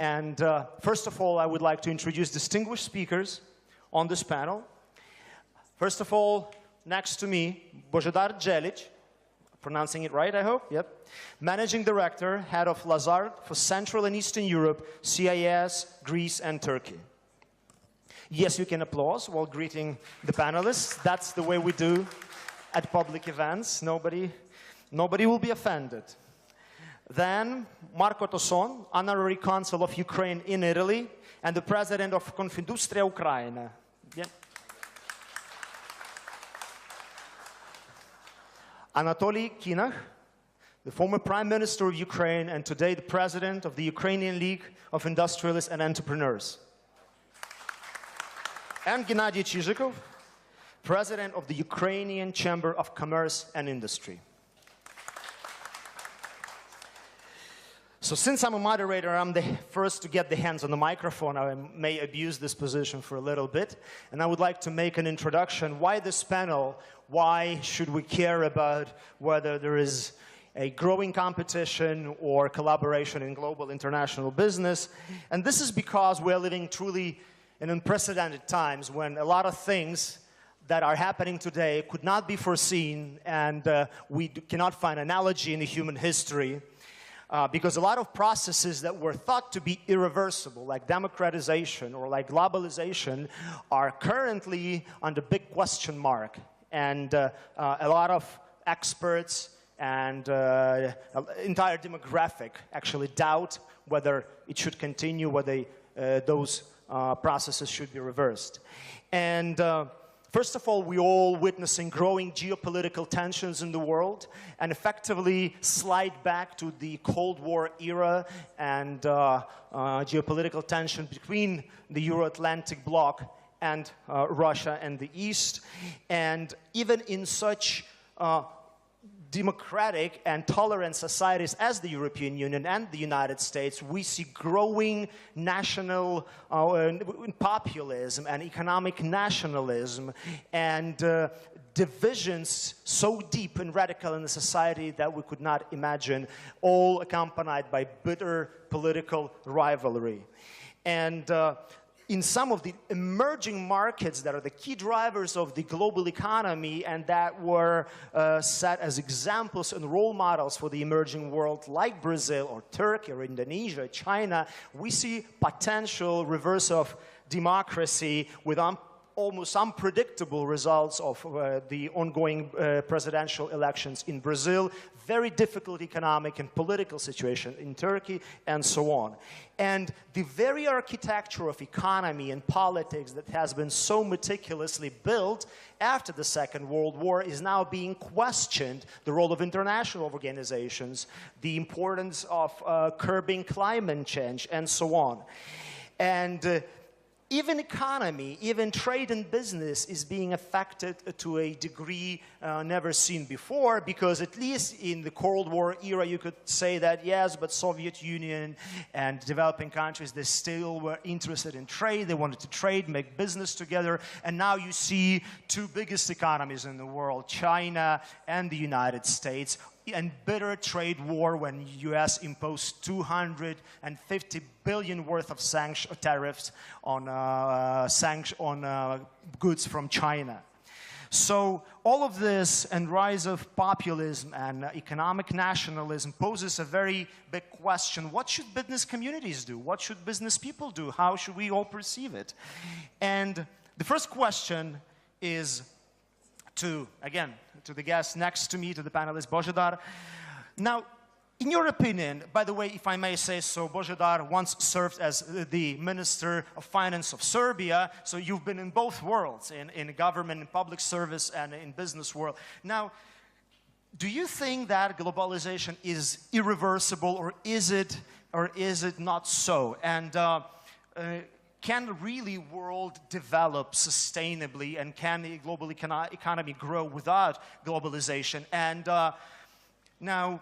And first of all, I would like to introduce distinguished speakers on this panel. First of all, next to me, Božidar Djelic, pronouncing it right, I hope, yep. Managing Director, Head of Lazard for Central and Eastern Europe, CIS, Greece, and Turkey. Yes, you can applaud while greeting the panelists. That's the way we do at public events. Nobody will be offended. Then, Marco Tosson, Honorary Consul of Ukraine in Italy, and the President of Confindustria Ucraina. Yeah. Anatoly Kinach, the former Prime Minister of Ukraine and today the President of the Ukrainian League of Industrialists and Entrepreneurs. And Gennady Chizhikov, President of the Ukrainian Chamber of Commerce and Industry. So since I'm a moderator, I'm the first to get the hands on the microphone. I may abuse this position for a little bit. And I would like to make an introduction. Why this panel? Why should we care about whether there is a growing competition or collaboration in global international business? And this is because we're living truly in unprecedented times when a lot of things that are happening today could not be foreseen, and we cannot find analogy in the human history. Because a lot of processes that were thought to be irreversible, like democratization or like globalization, are currently under big question mark. And a lot of experts and entire demographic actually doubt whether it should continue, whether those processes should be reversed. And first of all, we're all witnessing growing geopolitical tensions in the world and effectively slide back to the Cold War era and geopolitical tension between the Euro-Atlantic bloc and Russia and the East. And even in such democratic and tolerant societies as the European Union and the United States, we see growing national populism and economic nationalism and divisions so deep and radical in the society that we could not imagine, all accompanied by bitter political rivalry. And in some of the emerging markets that are the key drivers of the global economy and that were set as examples and role models for the emerging world, like Brazil or Turkey or Indonesia, China, we see potential reverse of democracy with almost unpredictable results of the ongoing presidential elections in Brazil, very difficult economic and political situation in Turkey, and so on. And the very architecture of economy and politics that has been so meticulously built after the Second World War is now being questioned. The role of international organizations, the importance of curbing climate change, and so on. And even economy, even trade and business is being affected to a degree never seen before, because at least in the Cold War era you could say that yes, but Soviet Union and developing countries, they still were interested in trade, they wanted to trade, make business together, and now you see two biggest economies in the world, China and the United States, and bitter trade war when U.S. imposed $250 billion worth of tariffs on goods from China. So all of this and rise of populism and economic nationalism poses a very big question. What should business communities do? What should business people do? How should we all perceive it? And the first question is to the guest next to me, to the panelist, Božidar. Now, in your opinion, by the way, if I may say so, Božidar once served as the Minister of Finance of Serbia, so you've been in both worlds, in government, in public service, and in business world. Now, do you think that globalization is irreversible, or is it not so? And can really world develop sustainably, and can the global economy grow without globalization? And now,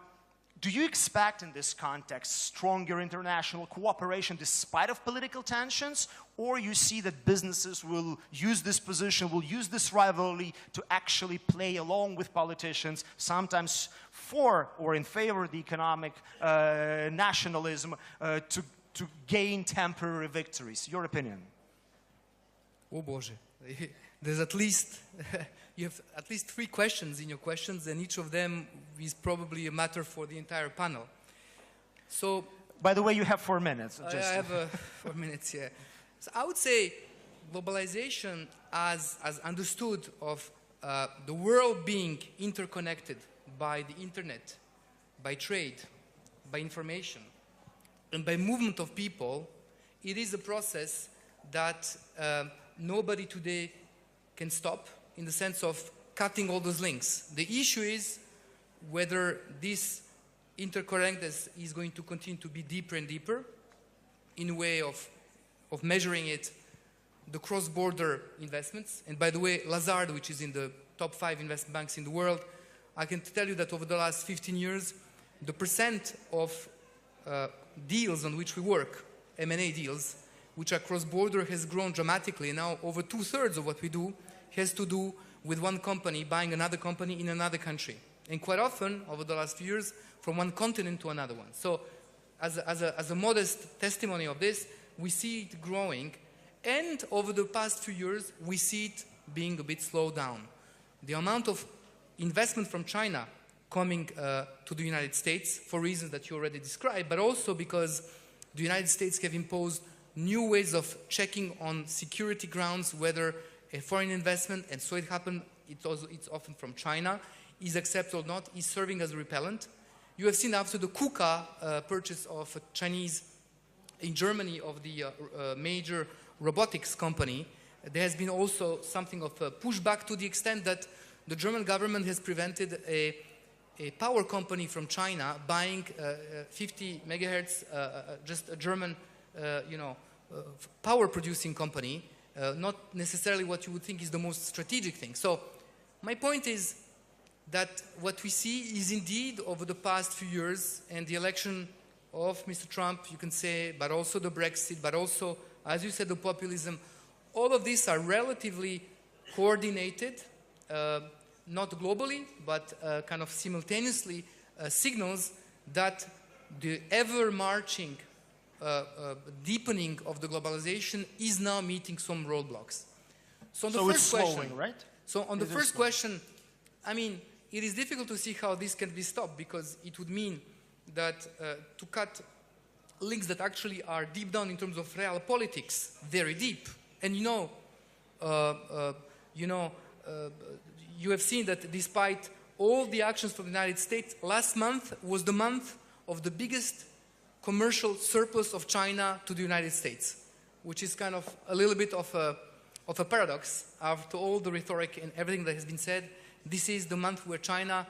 do you expect in this context stronger international cooperation despite of political tensions, or you see that businesses will use this position, will use this rivalry to actually play along with politicians, sometimes for or in favor of the economic nationalism, to to gain temporary victories. Your opinion? Oh, Boże. There's at least, you have at least 3 questions in your questions, and each of them is probably a matter for the entire panel. So, by the way, you have 4 minutes. I have 4 minutes, yeah. So I would say globalization as understood of the world being interconnected by the internet, by trade, by information, and by movement of people, it is a process that nobody today can stop in the sense of cutting all those links. The issue is whether this interconnectedness is going to continue to be deeper and deeper in a way of measuring it, the cross-border investments. And by the way, Lazard, which is in the top 5 investment banks in the world, I can tell you that over the last 15 years, the percent of deals on which we work, M&A deals, which are cross-border, has grown dramatically. Now, over 2/3 of what we do has to do with one company buying another company in another country. And quite often, over the last few years, from one continent to another one. So, as a modest testimony of this, we see it growing. And over the past few years, we see it being a bit slowed down. The amount of investment from China coming to the United States, for reasons that you already described, but also because the United States have imposed new ways of checking on security grounds whether a foreign investment, and so it happened, it's often from China, is accepted or not, is serving as a repellent. You have seen after the KUKA purchase of a Chinese in Germany of the major robotics company, there has been also something of a pushback to the extent that the German government has prevented a power company from China buying 50 megahertz, just a German, power producing company, not necessarily what you would think is the most strategic thing. So my point is that what we see is indeed over the past few years, and the election of Mr. Trump, you can say, but also the Brexit, but also, as you said, the populism, all of these are relatively coordinated, not globally, but kind of simultaneously signals that the ever-marching deepening of the globalization is now meeting some roadblocks. So, it's slowing, right? So on the first question, I mean, it is difficult to see how this can be stopped, because it would mean that to cut links that actually are deep down in terms of real politics, very deep. And you have seen that despite all the actions from the United States, last month was the month of the biggest commercial surplus of China to the United States, which is kind of a little bit of a paradox after all the rhetoric and everything that has been said. This is the month where China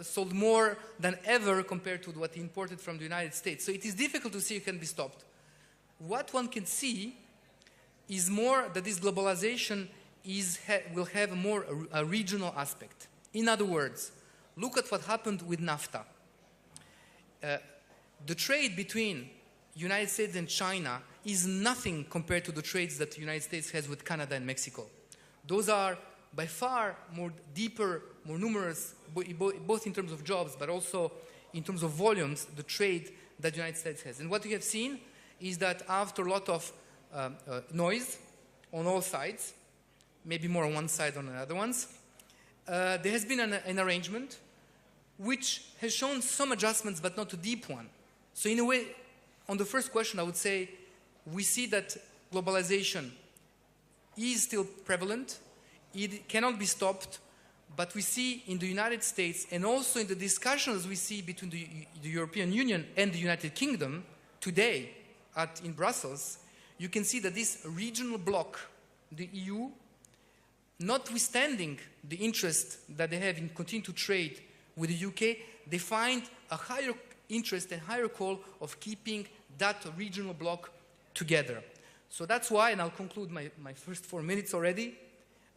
sold more than ever compared to what imported from the United States. So it is difficult to see it can be stopped. What one can see is more that this globalization will have more a regional aspect. In other words, look at what happened with NAFTA. The trade between United States and China is nothing compared to the trades that the United States has with Canada and Mexico. Those are by far more deeper, more numerous, both in terms of jobs, but also in terms of volumes, the trade that the United States has. And what we have seen is that after a lot of noise on all sides, maybe more on one side than on the other ones, there has been an arrangement which has shown some adjustments, but not a deep one. So in a way, on the first question, I would say we see that globalization is still prevalent. It cannot be stopped, but we see in the United States, and also in the discussions we see between the European Union and the United Kingdom today in Brussels, you can see that this regional bloc, the EU, notwithstanding the interest that they have in continuing to trade with the UK, they find a higher interest and higher call of keeping that regional bloc together. So that's why, and I'll conclude my first 4 minutes already,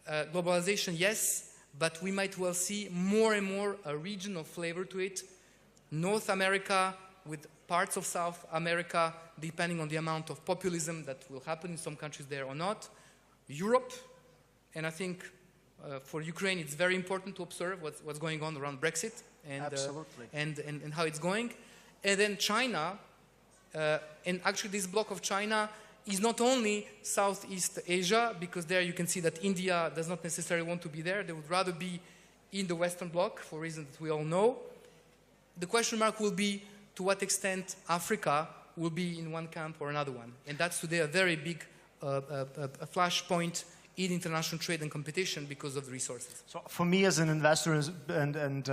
globalization, yes, but we might well see more and more a regional flavor to it. North America with parts of South America, depending on the amount of populism that will happen in some countries there or not. Europe, and I think for Ukraine it's very important to observe what's going on around Brexit and how it's going. And then China, And actually this block of China is not only Southeast Asia, because there you can see that India does not necessarily want to be there. They would rather be in the Western bloc for reasons that we all know. The question mark will be to what extent Africa will be in one camp or another one. And that's today a very big a flashpoint in international trade and competition because of the resources. So for me as an investor and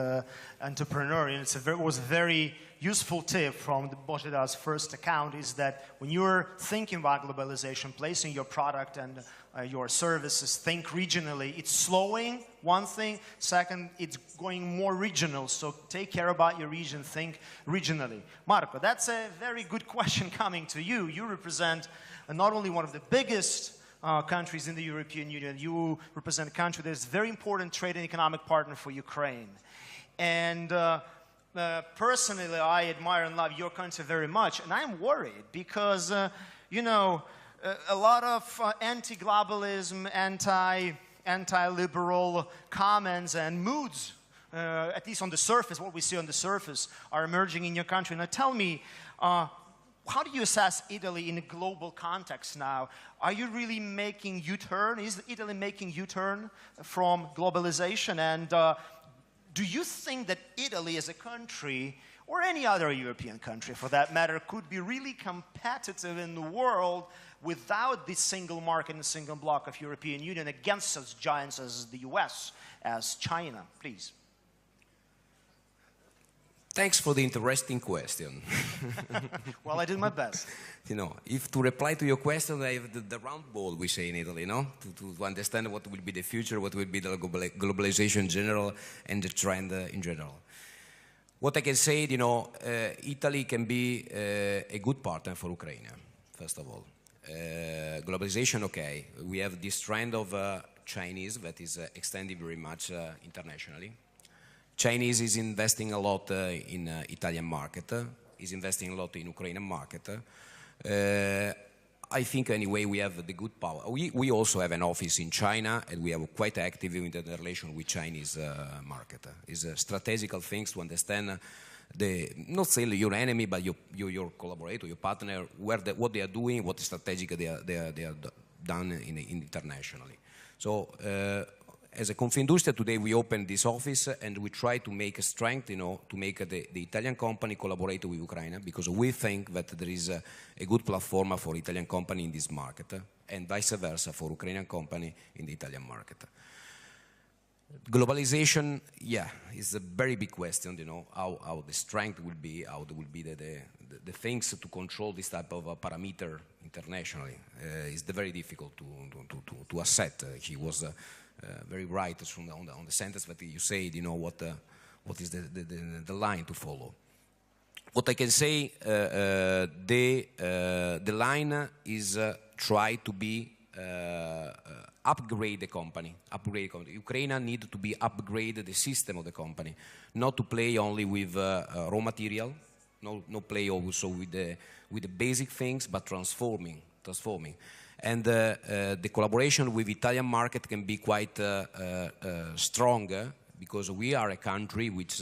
entrepreneur, it was a very useful tip from Božedar's first account is that when you're thinking about globalization, placing your product and your services, think regionally. It's slowing, one thing. Second, it's going more regional. So take care about your region, think regionally. Marco, that's a very good question coming to you. You represent not only one of the biggest countries in the European Union, you represent a country that is a very important trade and economic partner for Ukraine. And personally, I admire and love your country very much. And I'm worried because, you know, a lot of anti-globalism, anti-liberal comments and moods, at least on the surface, what we see on the surface, are emerging in your country. Now tell me, how do you assess Italy in a global context now? Are you really making U-turn? Is Italy making U-turn from globalization? And do you think that Italy as a country, or any other European country for that matter, could be really competitive in the world without this single market and single block of European Union against such giants as the US, as China? Please. Thanks for the interesting question. Well, I did my best. You know, if to reply to your question, I have the round ball, we say in Italy, no? To understand what will be the future, what will be the globalization in general, and the trend in general. What I can say, you know, Italy can be a good partner for Ukraine, first of all. Globalization, okay. We have this trend of Chinese that is extending very much internationally. Chinese is investing a lot in Italian market, is investing a lot in Ukrainian market. I think anyway we have the good power. We also have an office in China and we are quite active in the relation with Chinese market. It's strategical things to understand not say your enemy, but your collaborator, your partner, what they are doing, what strategic they are done internationally. So as a Confindustria today, we opened this office and we try to make a strength, you know, to make the Italian company collaborate with Ukraine, because we think that there is a good platform for Italian company in this market, and vice versa for Ukrainian company in the Italian market. Globalization, yeah, is a very big question, you know, how the strength will be, how there will be the things to control this type of parameter internationally. It's very difficult to assess. He was very right on the sentence that you said, you know, what is the line to follow. What I can say, the line is try to be upgrade the company. Ukraine need to be upgrade the system of the company, not to play only with raw material, no play also with the basic things, but transforming. And the collaboration with Italian market can be quite strong because we are a country which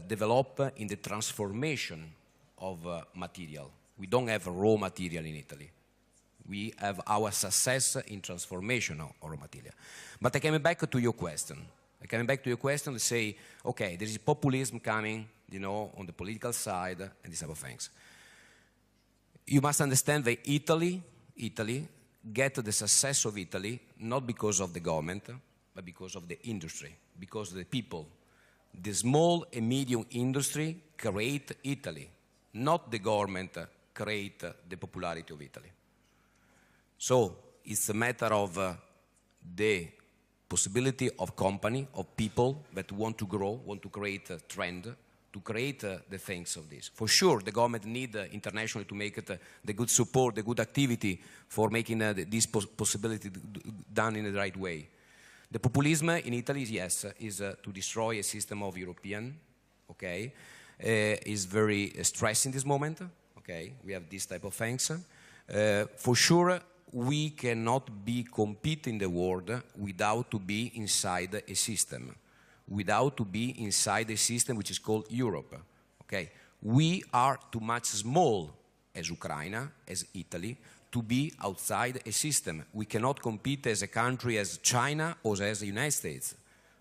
develop in the transformation of material. We don't have raw material in Italy. We have our success in transformation of raw material. But I came back to your question. To say, okay, there is populism coming, you know, on the political side and these type of things. You must understand that Italy get the success of Italy not because of the government, but because of the industry, because the people. The small and medium industry create Italy, not the government create the popularity of Italy. So it's a matter of the possibility of company, of people that want to grow, want to create a trend, to create the things of this. For sure, the government need internationally to make it the good support, the good activity for making this possibility done in the right way. The populism in Italy, yes, is to destroy a system of European, okay, is very stressed in this moment, okay, we have this type of things. For sure, we cannot be compete in the world without to be inside a system. Without to be inside a system which is called Europe. Okay? We are too much small as Ukraine, as Italy, to be outside a system. We cannot compete as a country as China or as the United States.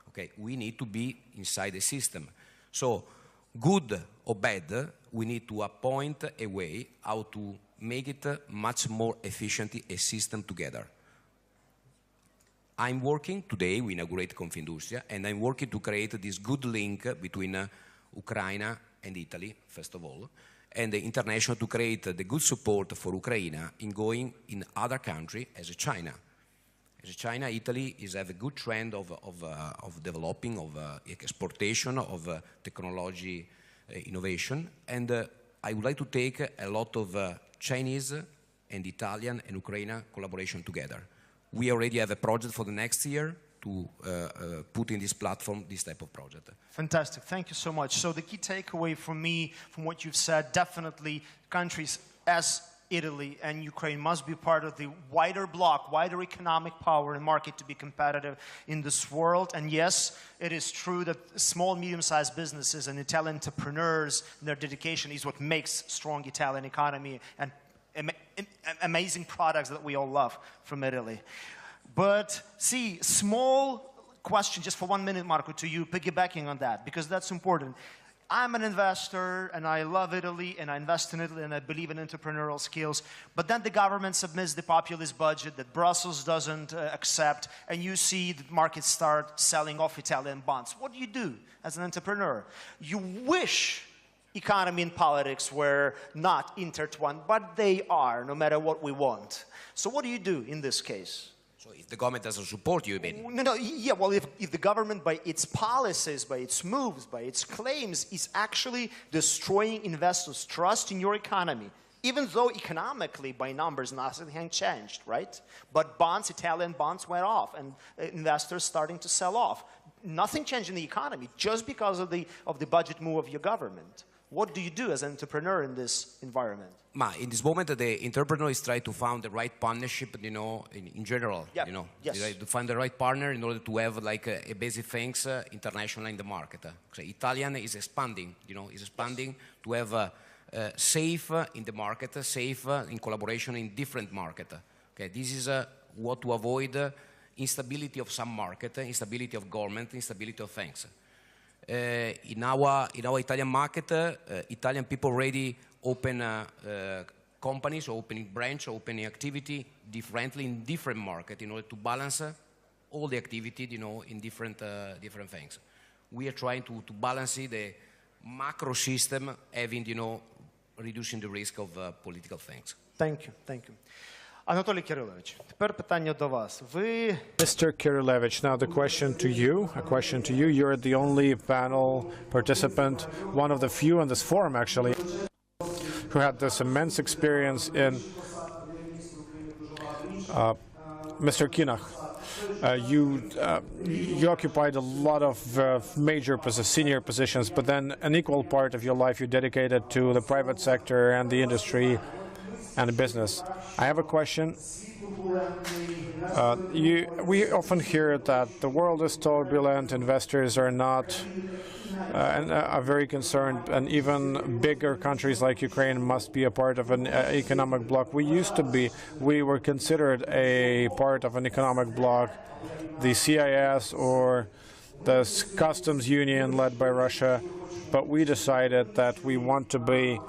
Okay, we need to be inside a system. So, good or bad, we need to appoint a way how to make it much more efficiently a system together. I'm working today, we inaugurate Confindustria, and I'm working to create this good link between Ukraine and Italy, first of all, and the international to create the good support for Ukraine in going in other countries as China. As China, Italy have a good trend of developing, of exportation, of technology innovation, and I would like to take a lot of Chinese and Italian and Ukrainian collaboration together. We already have a project for the next year to put in this platform this type of project. Fantastic. Thank you so much. So the key takeaway for me from what you've said, definitely countries as Italy and Ukraine must be part of the wider bloc, wider economic power and market to be competitive in this world. And yes, it is true that small, medium-sized businesses and Italian entrepreneurs, their dedication is what makes strong Italian economy and amazing products that we all love from Italy. But see, small question, just for 1 minute, Marco, to you, piggybacking on that, because that's important. I'm an investor, and I love Italy, and I invest in Italy, and I believe in entrepreneurial skills. But then the government submits the populist budget that Brussels doesn't accept, and you see the markets start selling off Italian bonds. What do as an entrepreneur? You wish economy and politics were not intertwined, but they are, no matter what we want. So what do you do in this case? So if the government doesn't support you, mean? No, yeah, well, if the government, by its policies, by its moves, by its claims, is actually destroying investors' trust in your economy, even though economically, by numbers, nothing has changed, right? But bonds, Italian bonds went off, and investors starting to sell off. Nothing changed in the economy just because of the budget move of your government. What do you do as an entrepreneur in this environment? In this moment, the entrepreneur is trying to find the right partnership, in general, Yes. To find the right partner in order to have like a basic things international in the market. So Italian is expanding, to have safe in the market, safe in collaboration in different market. Okay, this is what to avoid instability of some market, instability of government, instability of things. In our Italian market, Italian people already open companies, opening branch, opening activity differently in different market in order to balance all the activity, in different things. We are trying to balance the macro system, having, reducing the risk of political things. Thank you. Anatoly Kirillevich, тепер питання до вас. Mr. Kirillevich, now the question to you, You're the only panel participant, one of the few in this forum, actually, who had this immense experience in Mr. Kinach. You occupied a lot of senior positions, but then an equal part of your life you dedicated to the private sector and the industry and business. I have a question. We often hear that the world is turbulent, investors are not, and are very concerned, and even bigger countries like Ukraine must be a part of an economic bloc. We were considered a part of an economic bloc, the CIS or the customs union led by Russia, but we decided that we want to be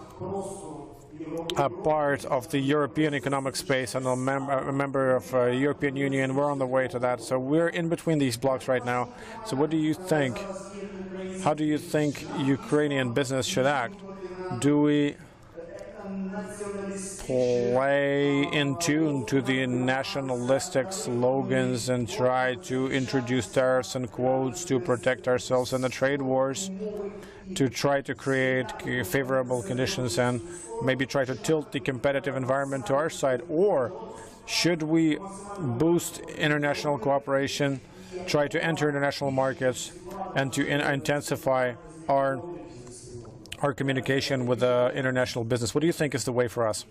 a part of the European economic space and a member of the European Union. We're on the way to that. So we're in between these blocks right now. So what do you think? How do you think Ukrainian business should act? Do we play in tune to the nationalistic slogans and try to introduce tariffs and quotas to protect ourselves in the trade wars, to try to create favorable conditions and maybe try to tilt the competitive environment to our side? Or should we boost international cooperation, try to enter international markets, and to intensify our communication with the international business? What do you think is the way for us?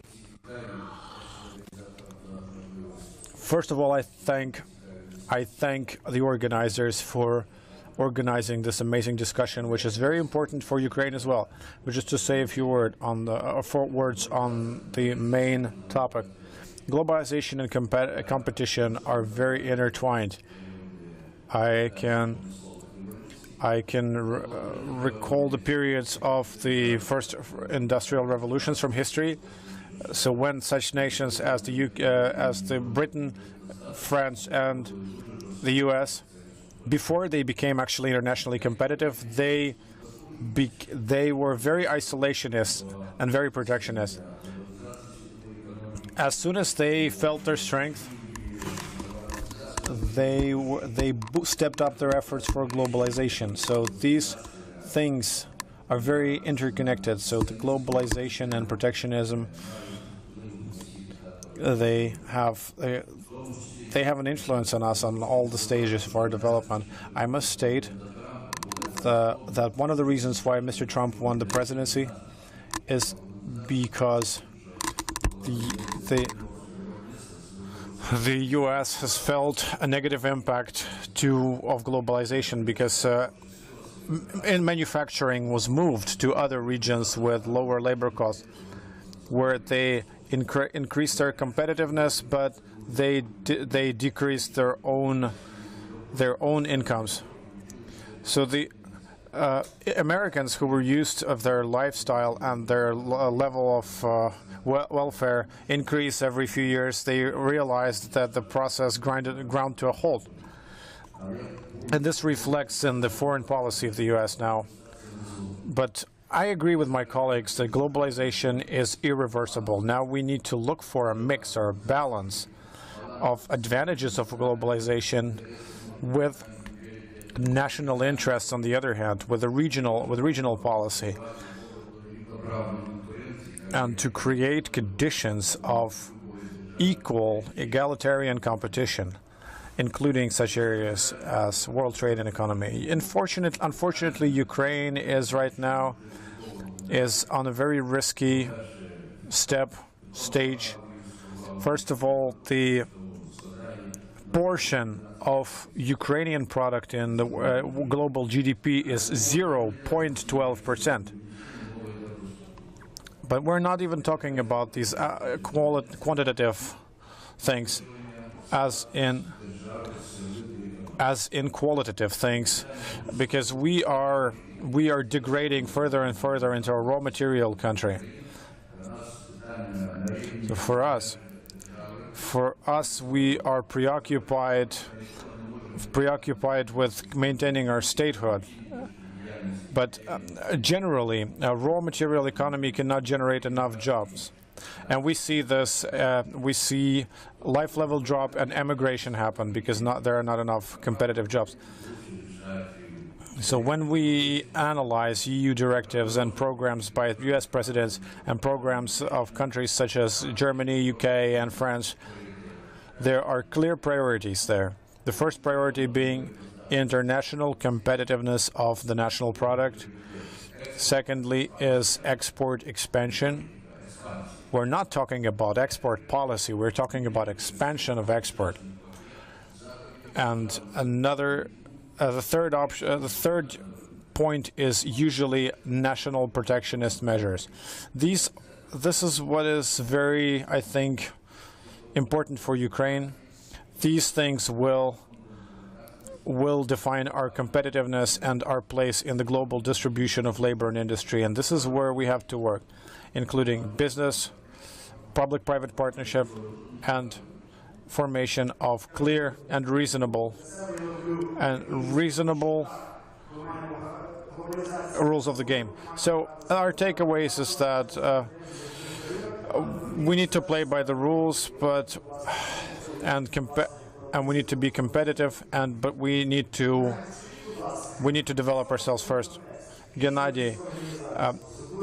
First of all, I thank the organizers for organizing this amazing discussion, which is very important for Ukraine as well. But just to say a few words on the main topic. Globalization and competition are very intertwined. I can recall the periods of the first industrial revolutions from history. So when such nations as the Britain, France, and the U.S., before they became actually internationally competitive, they were very isolationist and very protectionist. As soon as they felt their strength, they stepped up their efforts for globalization. So these things are very interconnected. So the globalization and protectionism, they have an influence on us on all the stages of our development. I must state that one of the reasons why Mr. Trump won the presidency is because the U.S. has felt a negative impact of globalization because in manufacturing was moved to other regions with lower labor costs, where they increased their competitiveness, but they decreased their own incomes. So the Americans who were used of their lifestyle and their level of welfare increase every few years, they realized that the process ground to a halt. And this reflects in the foreign policy of the U.S. now. But I agree with my colleagues that globalization is irreversible. Now we need to look for a mix or a balance of advantages of globalization with national interests on the other hand, with regional policy, and to create conditions of equal, egalitarian competition, including such areas as world trade and economy. Unfortunately, Ukraine is right now on a very risky stage. First of all, the portion of Ukrainian product in the global GDP is 0.12%. But we're not even talking about these quantitative things as in qualitative things, because we are degrading further and further into a raw material country. So for us, we are preoccupied with maintaining our statehood. But generally, a raw material economy cannot generate enough jobs. And we see this, we see life level drop and emigration happen because there are not enough competitive jobs. So when we analyze EU directives and programs by US presidents and programs of countries such as Germany, UK, and France, there are clear priorities there. The first priority being international competitiveness of the national product. Secondly is export expansion. We're not talking about export policy, we're talking about expansion of export. And the third point is usually national protectionist measures. This is what is very, I think, important for Ukraine. These things will define our competitiveness and our place in the global distribution of labor and industry. And this is where we have to work, including business, public-private partnership, and formation of clear and reasonable rules of the game. So our takeaways is that we need to play by the rules, and we need to be competitive, but we need to develop ourselves first. Gennady,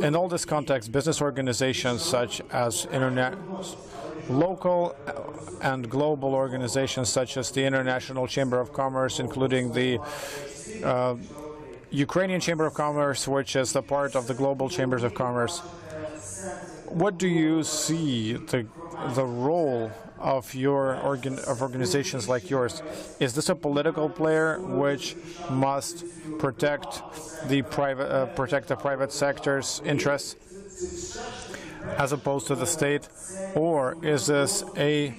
in all this context, business organizations such as local and global organizations such as the International Chamber of Commerce, including the Ukrainian Chamber of Commerce, which is the part of the global chambers of commerce. What do you see the role of organizations like yours? Is this a political player which must protect the private sector's interests as opposed to the state, or is this an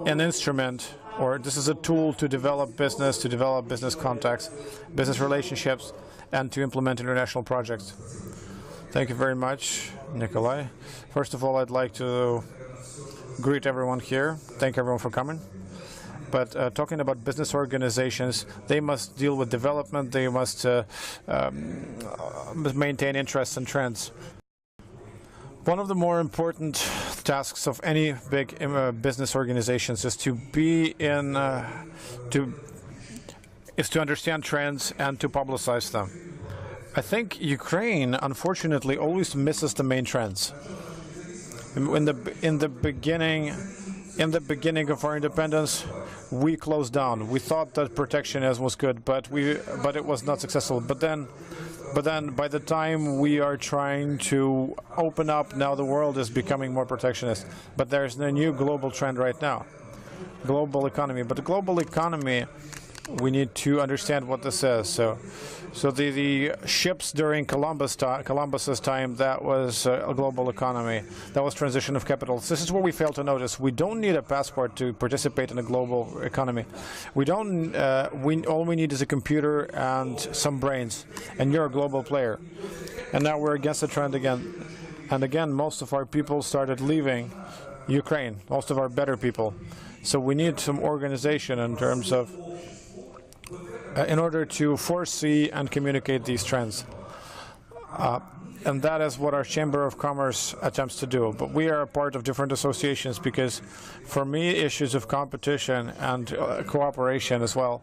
instrument, or this is a tool to develop business contacts, business relationships, and to implement international projects? Thank you very much, Nikolai. First of all, I'd like to greet everyone here. Thank everyone for coming. But talking about business organizations, they must deal with development. They must maintain interests and trends. One of the more important tasks of any big business organizations is to understand trends and to publicize them. I think Ukraine, unfortunately, always misses the main trends. In the beginning of our independence, we closed down. We thought that protectionism was good, but it was not successful. But then, by the time we are trying to open up, now the world is becoming more protectionist. But there's a new global trend right now, global economy. But the global economy, we need to understand what this is. So the ships during Columbus's time, that was a global economy. That was transition of capital. This is what we fail to notice. We don't need a passport to participate in a global economy. We don't. All we need is a computer and some brains, and you're a global player. And now we're against the trend again. And again, most of our people started leaving Ukraine. Most of our better people. So we need some organization in terms of. In order to foresee and communicate these trends. And that is what our Chamber of Commerce attempts to do. But we are a part of different associations because, for me, issues of competition and cooperation as well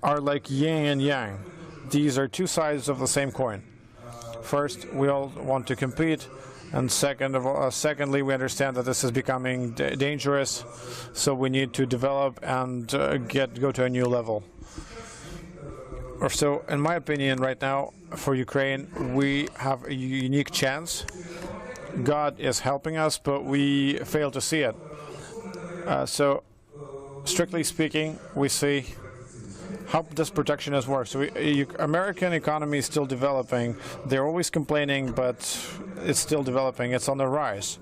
are like yin and yang. These are two sides of the same coin. First, we all want to compete. And secondly, we understand that this is becoming dangerous, so we need to develop and go to a new level. So, in my opinion, right now, for Ukraine, we have a unique chance. God is helping us, but we fail to see it. So, strictly speaking, we see how does protectionism work. So American economy is still developing. They're always complaining, but it's still developing. It's on the rise.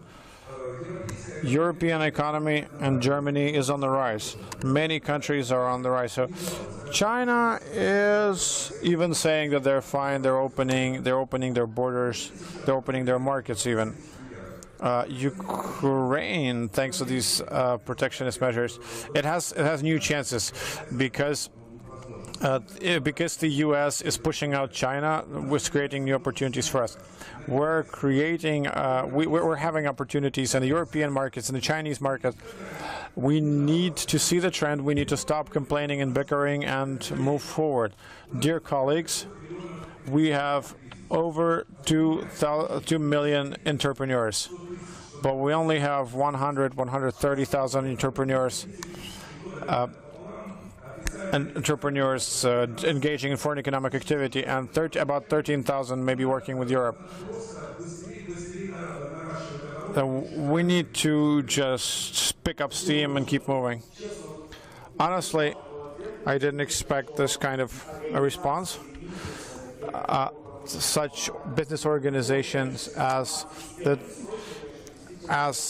European economy and Germany is on the rise. Many countries are on the rise. So China is even saying that they're fine. They're opening their borders. They're opening their markets even. Ukraine, thanks to these protectionist measures, it has new chances because the U.S. is pushing out China, was creating new opportunities for us. We're having opportunities in the European markets, in the Chinese market. We need to see the trend. We need to stop complaining and bickering and move forward. Dear colleagues, we have over 2 million entrepreneurs, but we only have 130,000 entrepreneurs. Entrepreneurs engaging in foreign economic activity, and about 13,000 maybe working with Europe. We need to just pick up steam and keep moving. Honestly, I didn't expect this kind of a response. Such business organizations as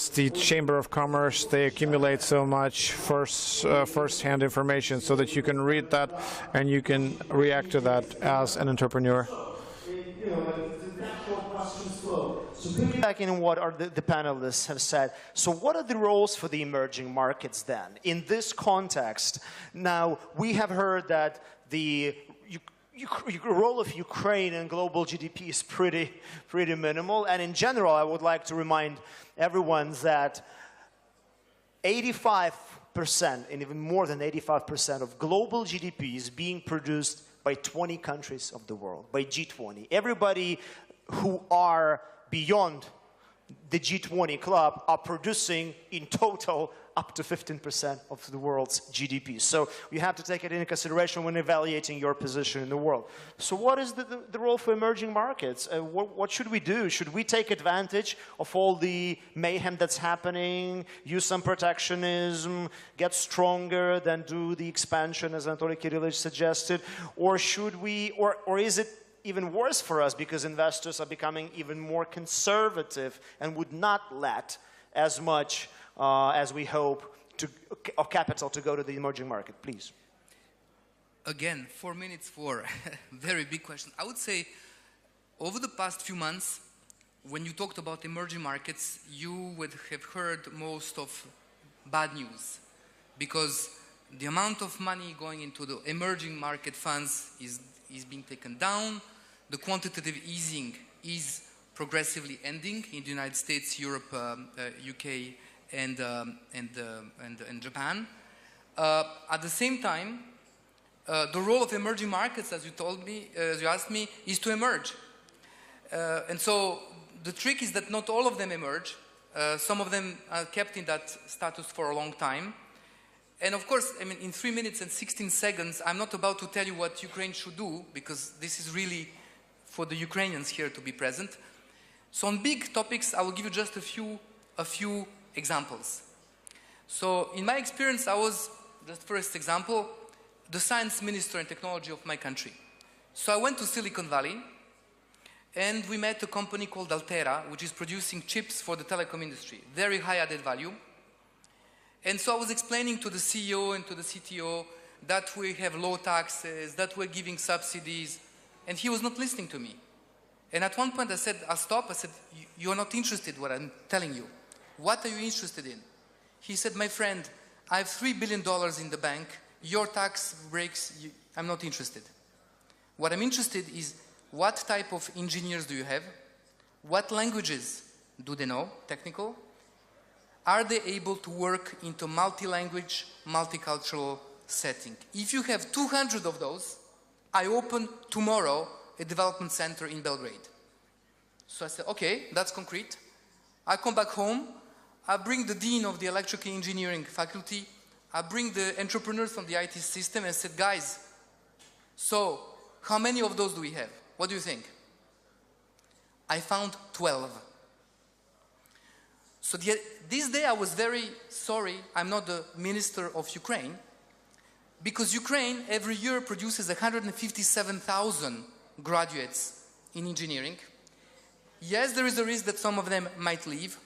the Chamber of Commerce, they accumulate so much first-hand information so that you can read that and you can react to that as an entrepreneur. Back in what the panelists have said, so what are the roles for the emerging markets then? In this context, now we have heard that the role of Ukraine in global GDP is pretty minimal, and in general, I would like to remind everyone that 85% and even more than 85% of global GDP is being produced by 20 countries of the world, by G20. Everybody who are beyond the G20 club are producing in total up to 15% of the world's GDP. So you have to take it into consideration when evaluating your position in the world. So what is the role for emerging markets? What should we do? Should we take advantage of all the mayhem that's happening, use some protectionism, get stronger, then do the expansion as Anatoly Kyrillovich suggested? Or should we, or is it even worse for us because investors are becoming even more conservative and would not let as much as we hope of capital to go to the emerging market? Please. Again, 4 minutes for a very big question. I would say over the past few months, when you talked about emerging markets, you would have heard most of bad news because the amount of money going into the emerging market funds is being taken down. The quantitative easing is progressively ending in the United States, Europe, UK, and Japan. At the same time, the role of emerging markets, as you told me, as you asked me, is to emerge. And so the trick is that not all of them emerge. Some of them are kept in that status for a long time. And of course, I mean, in 3 minutes and 16 seconds, I'm not about to tell you what Ukraine should do, because this is really for the Ukrainians here to be present. So on big topics, I will give you just a few examples. So in my experience, I was, just first example, the science minister and technology of my country. So I went to Silicon Valley, and we met a company called Altera, which is producing chips for the telecom industry, very high added value. And so I was explaining to the CEO and to the CTO that we have low taxes, that we're giving subsidies, and he was not listening to me. And at one point I said, I'll stop. I said, you're not interested in what I'm telling you. What are you interested in? He said, my friend, I have $3 billion in the bank. Your tax breaks, I'm not interested. What I'm interested is, what type of engineers do you have? What languages do they know, technical? Are they able to work into multi-language, multicultural setting? If you have 200 of those, I open tomorrow a development center in Belgrade. So I said, okay, that's concrete. I come back home, I bring the dean of the electrical engineering faculty, I bring the entrepreneurs from the IT system and said, guys, so how many of those do we have? What do you think? I found 12. So this day I was very sorry I'm not the minister of Ukraine, because Ukraine every year produces 157,000 graduates in engineering. Yes, there is a risk that some of them might leave,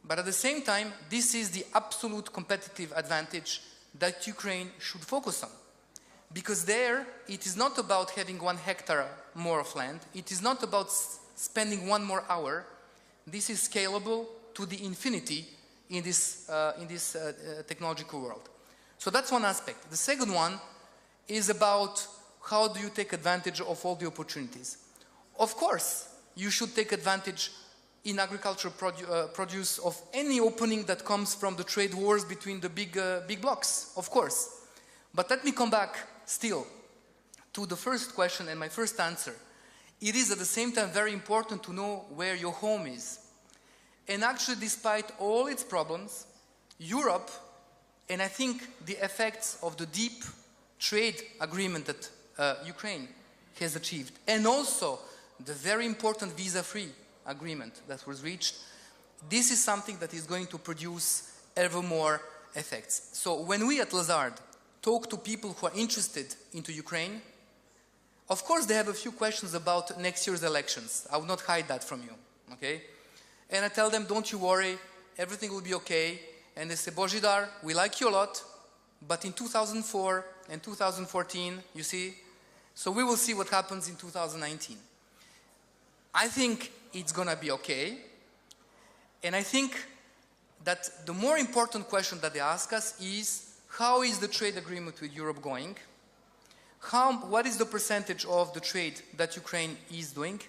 but at the same time, this is the absolute competitive advantage that Ukraine should focus on. Because there, it is not about having 1 hectare more of land. It is not about spending 1 more hour. This is scalable to the infinity in this technological world. So that's one aspect. The second one is about how do you take advantage of all the opportunities. Of course, you should take advantage in agricultural produce of any opening that comes from the trade wars between the big blocks, of course. But let me come back still to the first question and my first answer. It is at the same time very important to know where your home is. And actually, despite all its problems, Europe, and I think the effects of the deep trade agreement that Ukraine has achieved, and also the very important visa-free agreement that was reached, this is something that is going to produce ever more effects. So when we at Lazard talk to people who are interested into Ukraine, of course they have a few questions about next year's elections. I will not hide that from you, okay? And I tell them, don't you worry, everything will be okay. And they say, Božidar, we like you a lot, but in 2004 and 2014, you see, so we will see what happens in 2019. I think it's going to be okay. And I think that the more important question that they ask us is, how is the trade agreement with Europe going? What is the percentage of the trade that Ukraine is doing?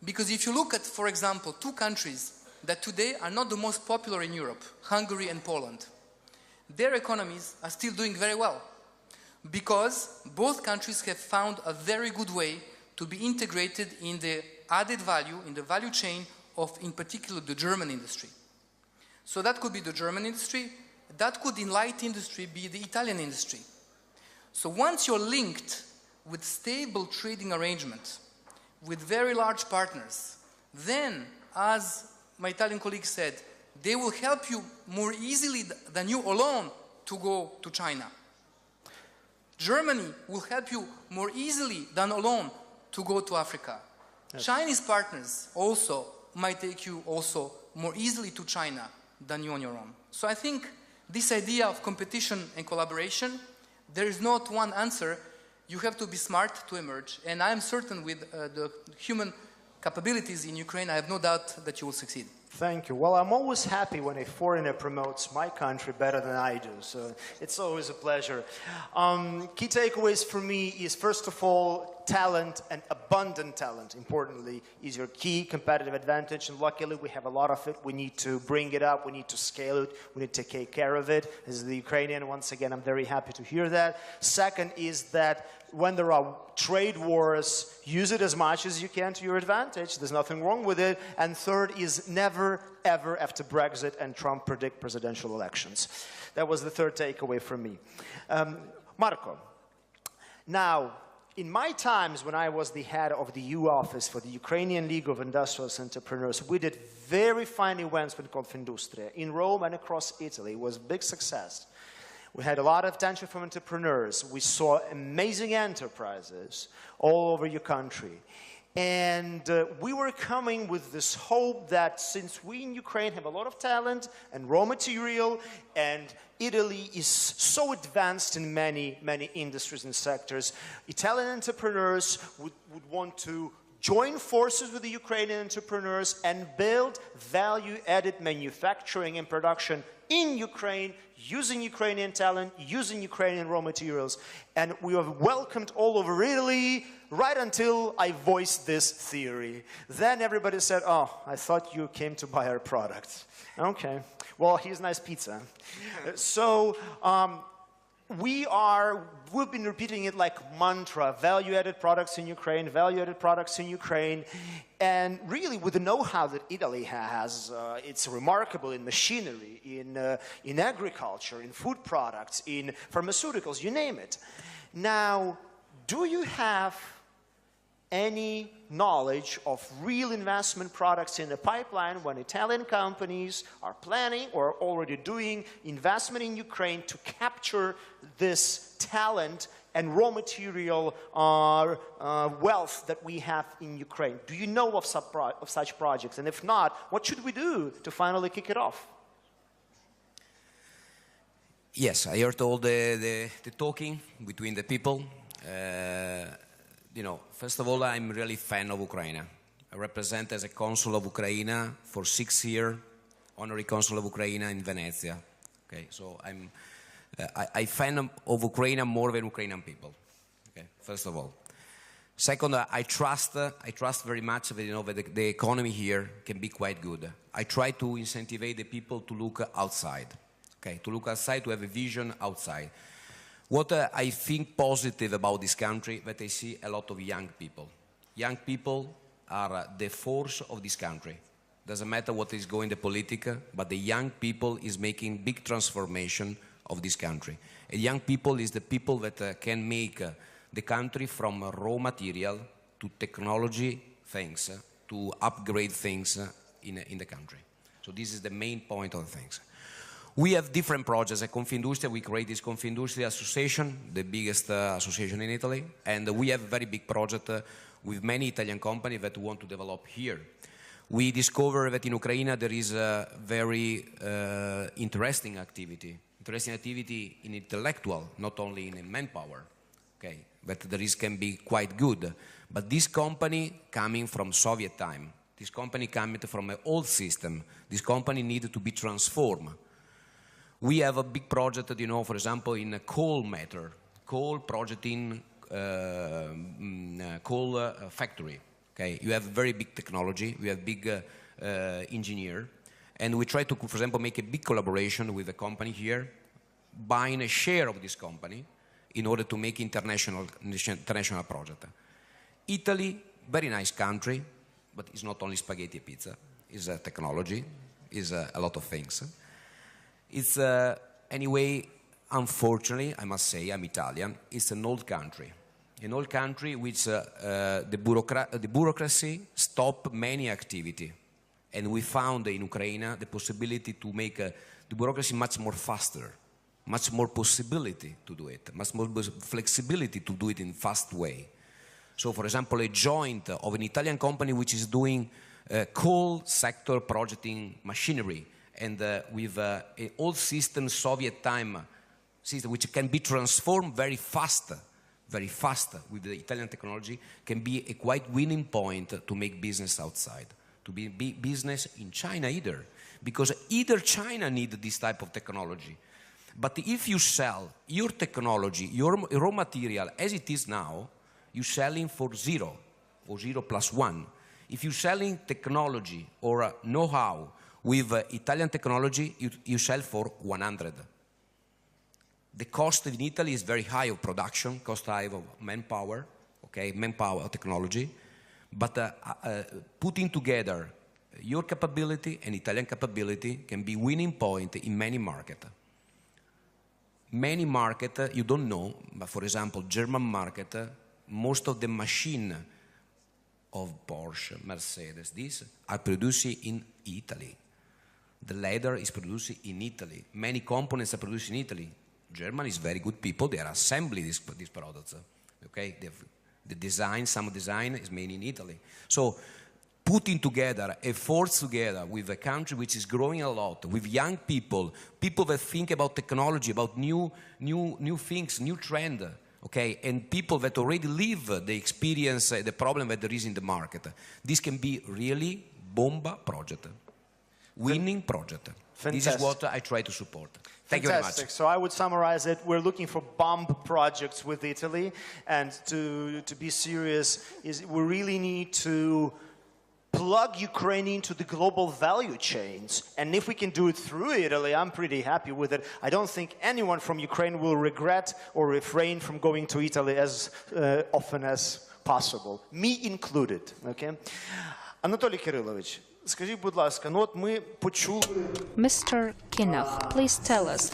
Because if you look at, for example, 2 countries that today are not the most popular in Europe, Hungary and Poland, their economies are still doing very well, because both countries have found a very good way to be integrated in the added value, in the value chain of, in particular, the German industry. So that could be the German industry. That could, in light industry, be the Italian industry. So once you're linked with stable trading arrangements, with very large partners, then, as my Italian colleague said, they will help you more easily than you alone to go to China. Germany will help you more easily than alone to go to Africa. Yes. Chinese partners also might take you also more easily to China than you on your own. So I think this idea of competition and collaboration, there is not one answer. You have to be smart to emerge. And I am certain with the human capabilities in Ukraine, I have no doubt that you will succeed. Thank you. Well, I'm always happy when a foreigner promotes my country better than I do, so it's always a pleasure. Key takeaways for me is, first of all, talent, and abundant talent, importantly, is your key competitive advantage, and luckily we have a lot of it. We need to bring it up, we need to scale it, we need to take care of it. As the Ukrainian, once again, I'm very happy to hear that. Second is that when there are trade wars, use it as much as you can to your advantage. There's nothing wrong with it. And third is never, ever, after Brexit and Trump, predict presidential elections. That was the third takeaway from me. Marco, now, in my times when I was the head of the EU office for the Ukrainian League of Industrial Entrepreneurs, we did very fine events with Confindustria in Rome and across Italy. It was a big success. We had a lot of attention from entrepreneurs. We saw amazing enterprises all over your country. And we were coming with this hope that since we in Ukraine have a lot of talent and raw material, and Italy is so advanced in many, many industries and sectors, Italian entrepreneurs would want to join forces with the Ukrainian entrepreneurs and build value-added manufacturing and production in Ukraine, using Ukrainian talent, using Ukrainian raw materials. And we were welcomed all over Italy, right until I voiced this theory. Then everybody said, oh, I thought you came to buy our product. Okay, well, here's nice pizza. So, we've been repeating it like mantra, value-added products in Ukraine, value-added products in Ukraine. And really, with the know-how that Italy has, it's remarkable in machinery, in agriculture, in food products, in pharmaceuticals, you name it. Now, do you have any knowledge of real investment products in the pipeline when Italian companies are planning or already doing investment in Ukraine to capture this talent and raw material wealth that we have in Ukraine? Do you know of such projects? And if not, what should we do to finally kick it off? Yes, I heard all the talking between the people. You know, first of all, I'm really a fan of Ukraine. I represent as a consul of Ukraine for 6 years, honorary consul of Ukraine in Venezia. Okay, so I fan of Ukraine more than Ukrainian people. Okay, first of all. Second, I trust very much that, you know, that the economy here can be quite good. I try to incentivize the people to look outside. Okay, to look outside, to have a vision outside. What I think positive about this country, that I see a lot of young people. Young people are the force of this country. Doesn't matter what is going the political, but the young people is making big transformation of this country. And young people is the people that can make the country from raw material to technology things, to upgrade things in the country. So this is the main point of the things. We have different projects at Confindustria. We create this Confindustria Association, the biggest association in Italy, and we have a very big project with many Italian companies that want to develop here. We discover that in Ukraine there is a very interesting activity in intellectual, not only in manpower, okay, but there is can be quite good. But this company coming from Soviet time, this company coming from an old system, this company needed to be transformed. We have a big project, you know, for example, in a coal matter, coal project in coal factory. Okay, you have very big technology, we have big engineer, and we try to, for example, make a big collaboration with a company here, buying a share of this company in order to make international project. Italy, very nice country, but it's not only spaghetti and pizza. is technology, is a lot of things. It's, anyway, unfortunately, I must say, I'm Italian, it's an old country. An old country which the bureaucracy stopped many activity. And we found in Ukraine the possibility to make the bureaucracy much more faster, much more possibility to do it, much more flexibility to do it in fast way. So, for example, a joint of an Italian company which is doing coal sector projecting machinery and with an old system, Soviet time system, which can be transformed very fast with the Italian technology, can be a quite winning point to make business outside, to be business in China either, because either China needs this type of technology. But if you sell your technology, your raw material as it is now, you're selling for 0 or 0 plus 1. If you're selling technology or know-how with Italian technology, you sell for 100. The cost in Italy is very high of production, cost high of manpower, okay, manpower technology. But putting together your capability and Italian capability can be winning point in many markets. Many markets you don't know, but for example, German market, most of the machine of Porsche, Mercedes, these are produced in Italy. The leather is produced in Italy. Many components are produced in Italy. Germany is very good people. They are assembling these products. Okay, the design, some design is made in Italy. So putting together, efforts together with a country which is growing a lot, with young people, people that think about technology, about new things, new trend, okay, and people that already live the experience, the problem that there is in the market. This can be really bomba project, winning project. Fantastic. This is what I try to support. Thank you very much. So I would summarize it. We're looking for bomb projects with Italy, and to be serious, we really need to plug Ukraine into the global value chains. And if we can do it through Italy, I'm pretty happy with it. I don't think anyone from Ukraine will regret or refrain from going to Italy as often as possible, me included. Okay? Анатолій Кирилович, скажіть, будь ласка, ну от ми почули... Mr. Kinov, please tell us.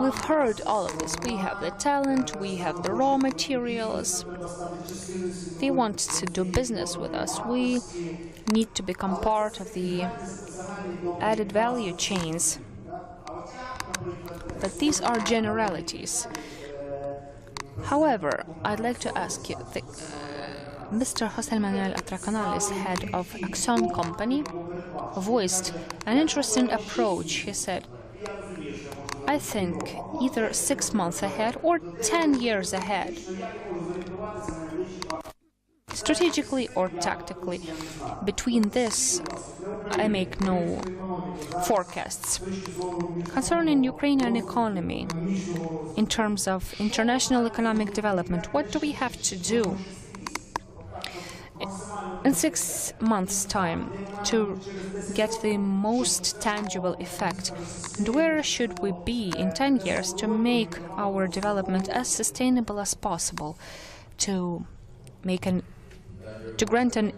We've heard all of this. We have the talent, we have the raw materials. They want to do business with us. We need to become part of the added value chains. But these are generalities. However, I'd like to ask you, Mr. José Manuel Atracanales, head of Axon company, voiced an interesting approach. He said, I think either 6 months ahead or 10 years ahead, strategically or tactically. Between this, I make no forecasts. Concerning Ukrainian economy, in terms of international economic development, what do we have to do in 6 months' time to get the most tangible effect? And where should we be in 10 years to make our development as sustainable as possible, to grant an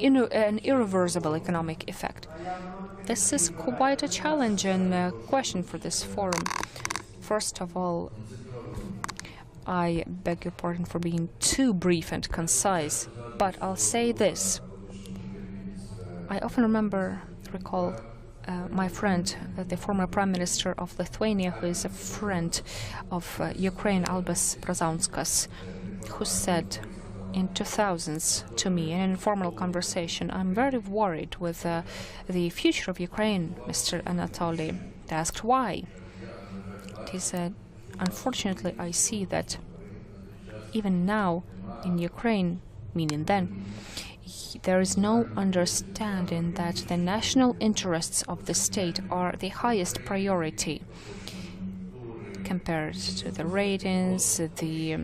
irreversible economic effect? This is quite a challenging question for this forum. First of all, I beg your pardon for being too brief and concise, but I'll say this. I often recall my friend, the former Prime Minister of Lithuania, who is a friend of Ukraine, Albas Brazauskas, who said in 2000s to me in an informal conversation, I'm very worried with the future of Ukraine, Mr. Anatoly. I asked why. He said, unfortunately, I see that even now in Ukraine, meaning then, there is no understanding that the national interests of the state are the highest priority compared to the ratings, the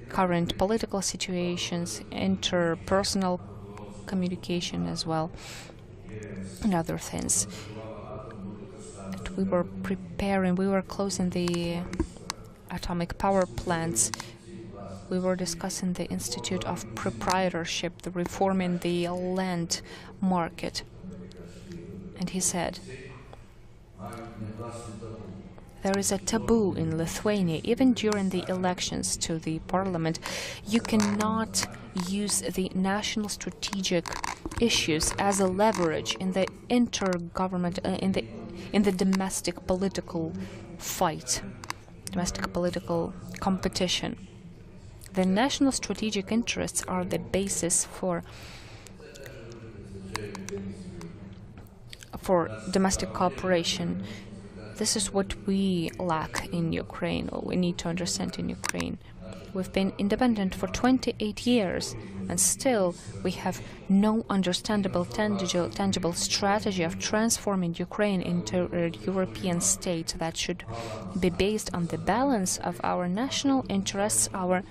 current political situations, interpersonal communication as well, and other things. And we were closing the atomic power plants. We were discussing the Institute of Proprietorship, the reforming the land market. And he said, there is a taboo in Lithuania, even during the elections to the parliament. You cannot use the national strategic issues as a leverage in the intergovernment, in the domestic political fight, domestic political competition. The national strategic interests are the basis for domestic cooperation. This is what we lack in Ukraine, or we need to understand in Ukraine. We've been independent for 28 years, and still we have no understandable, tangible strategy of transforming Ukraine into a European state that should be based on the balance of our national interests, our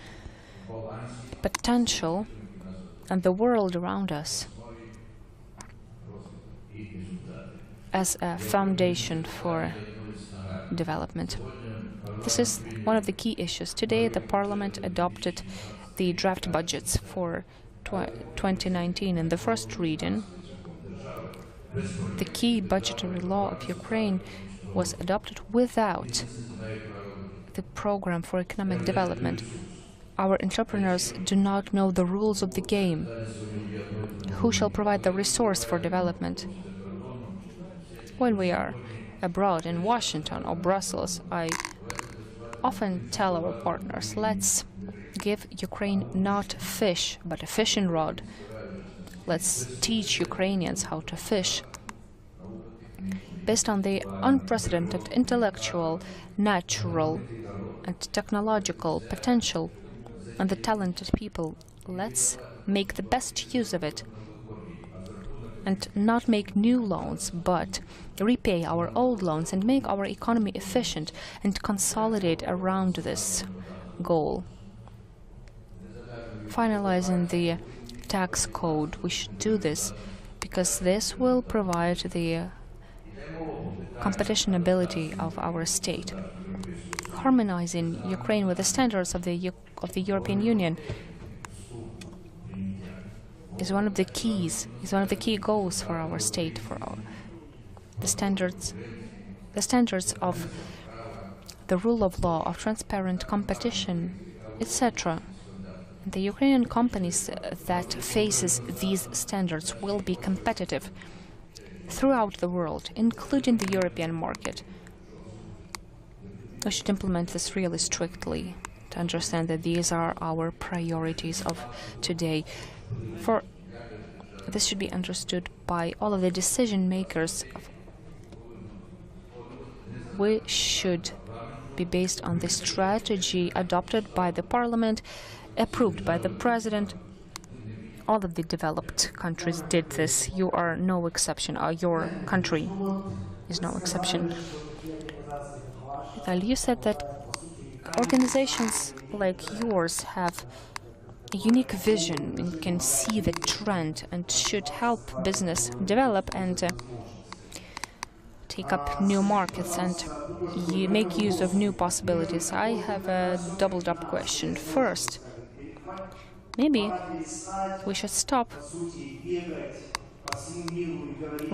potential, and the world around us as a foundation for development. This is one of the key issues. Today, the Parliament adopted the draft budgets for 2019 in the first reading. The key budgetary law of Ukraine was adopted without the program for economic development. Our entrepreneurs do not know the rules of the game. Who shall provide the resource for development? When we are abroad in Washington or Brussels, I often tell our partners, let's give Ukraine not fish, but a fishing rod. Let's teach Ukrainians how to fish. Based on the unprecedented intellectual, natural, and technological potential and the talented people, let's make the best use of it and not make new loans, but repay our old loans and make our economy efficient and consolidate around this goal. Finalizing the tax code, we should do this because this will provide the competition ability of our state. Harmonizing Ukraine with the standards of the European Union is one of the key goals for our state, for the standards of the rule of law, of transparent competition, etc. The Ukrainian companies that faces these standards will be competitive throughout the world, including the European market. We should implement this really strictly to understand that these are our priorities of today. For this should be understood by all of the decision makers. We should be based on the strategy adopted by the parliament, approved by the president. All of the developed countries did this. You are no exception. Your country is no exception. You said that organizations like yours have a unique vision and can see the trend and should help business develop and take up new markets and make use of new possibilities. I have a doubled-up question. First, maybe we should stop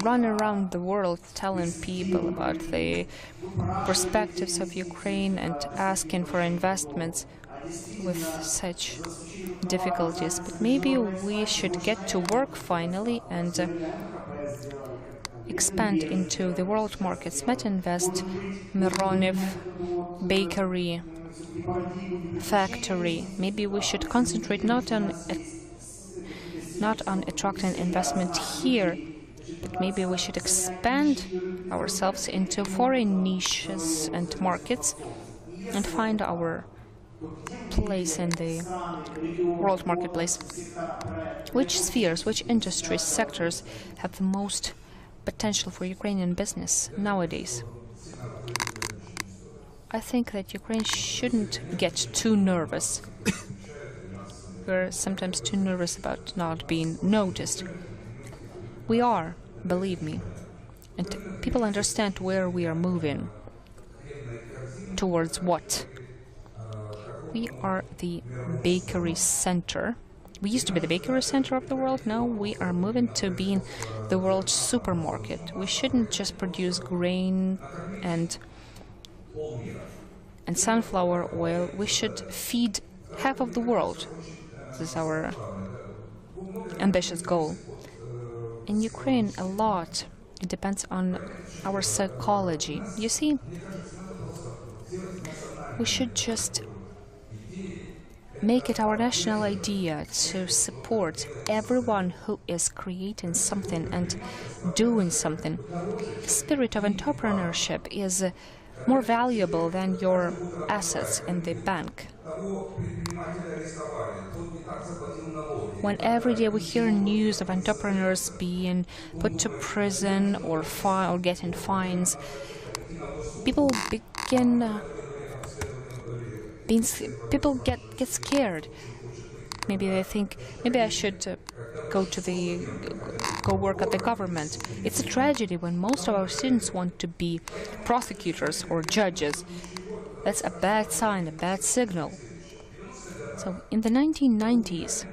running around the world telling people about the perspectives of Ukraine and asking for investments with such difficulties. But maybe we should get to work finally and expand into the world markets. Metinvest, Mironev, bakery, factory. Maybe we should concentrate not on attracting investment here, but maybe we should expand ourselves into foreign niches and markets and find our place in the world marketplace. Which spheres, which industries, sectors have the most potential for Ukrainian business nowadays? I think that Ukraine shouldn't get too nervous. We're sometimes too nervous about not being noticed. We are, believe me, and people understand where we are moving, towards what. We are the bakery center We used to be the bakery center of the world. Now we are moving to being the world's supermarket. We shouldn't just produce grain and sunflower oil. We should feed half of the world. This is our ambitious goal. In Ukraine, a lot it depends on our psychology. You see, we should just make it our national idea to support everyone who is creating something and doing something. The spirit of entrepreneurship is more valuable than your assets in the bank. When every day we hear news of entrepreneurs being put to prison or getting fines, people begin people get scared. Maybe they think, maybe I should go work at the government. It's a tragedy when most of our students want to be prosecutors or judges. That's a bad sign, a bad signal. So in the 1990s,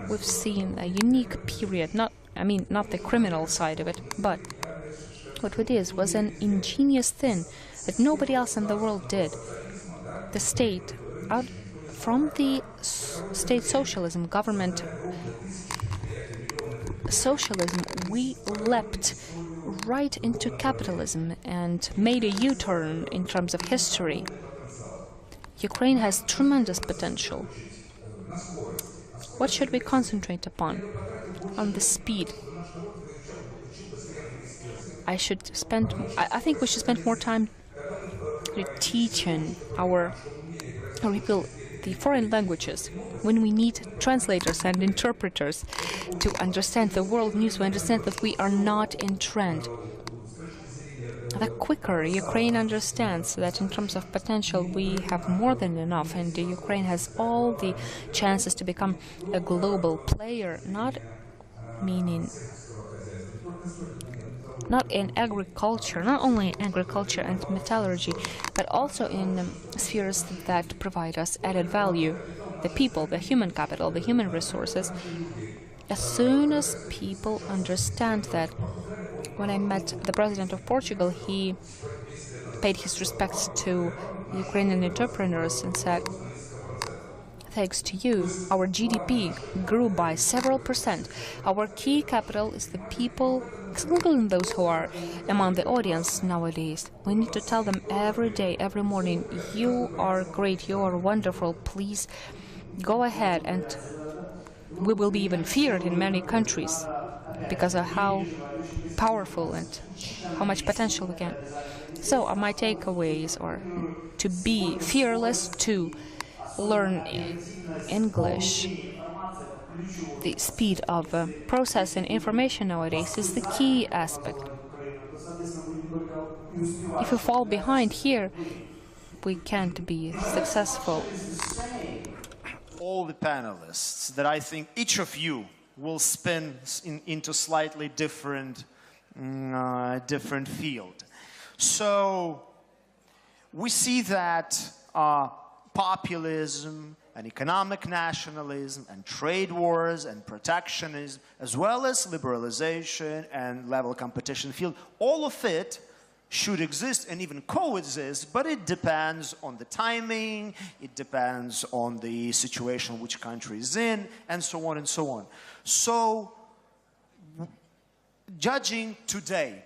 we've seen a unique period, not the criminal side of it, but what it is was an ingenious thing that nobody else in the world did. The state, from the state socialism, government socialism, we leapt right into capitalism and made a U-turn in terms of history. Ukraine has tremendous potential. What should we concentrate upon? On the speed. I think we should spend more time teaching our people the foreign languages. When we need translators and interpreters to understand the world news, we understand that we are not in trend. The quicker Ukraine understands that in terms of potential we have more than enough, and Ukraine has all the chances to become a global player, not in agriculture, not only in agriculture and metallurgy, but also in spheres that provide us added value, the people, the human capital, the human resources. As soon as people understand that, when I met the president of Portugal, he paid his respects to Ukrainian entrepreneurs and said, thanks to you, our GDP grew by several percent. Our key capital is the people, including those who are among the audience nowadays. We need to tell them every day, every morning, you are great, you are wonderful, please go ahead. And we will be even feared in many countries because of how powerful and how much potential we can. So my takeaways are to be fearless, to learn English. The speed of processing information nowadays is the key aspect. If we fall behind here, we can't be successful. All the panelists that I think each of you will spin into slightly different field. So we see that populism and economic nationalism and trade wars and protectionism, as well as liberalization and level competition field, all of it should exist and even coexist, but it depends on the timing, it depends on the situation which country is in, and so on and so on. So, judging today,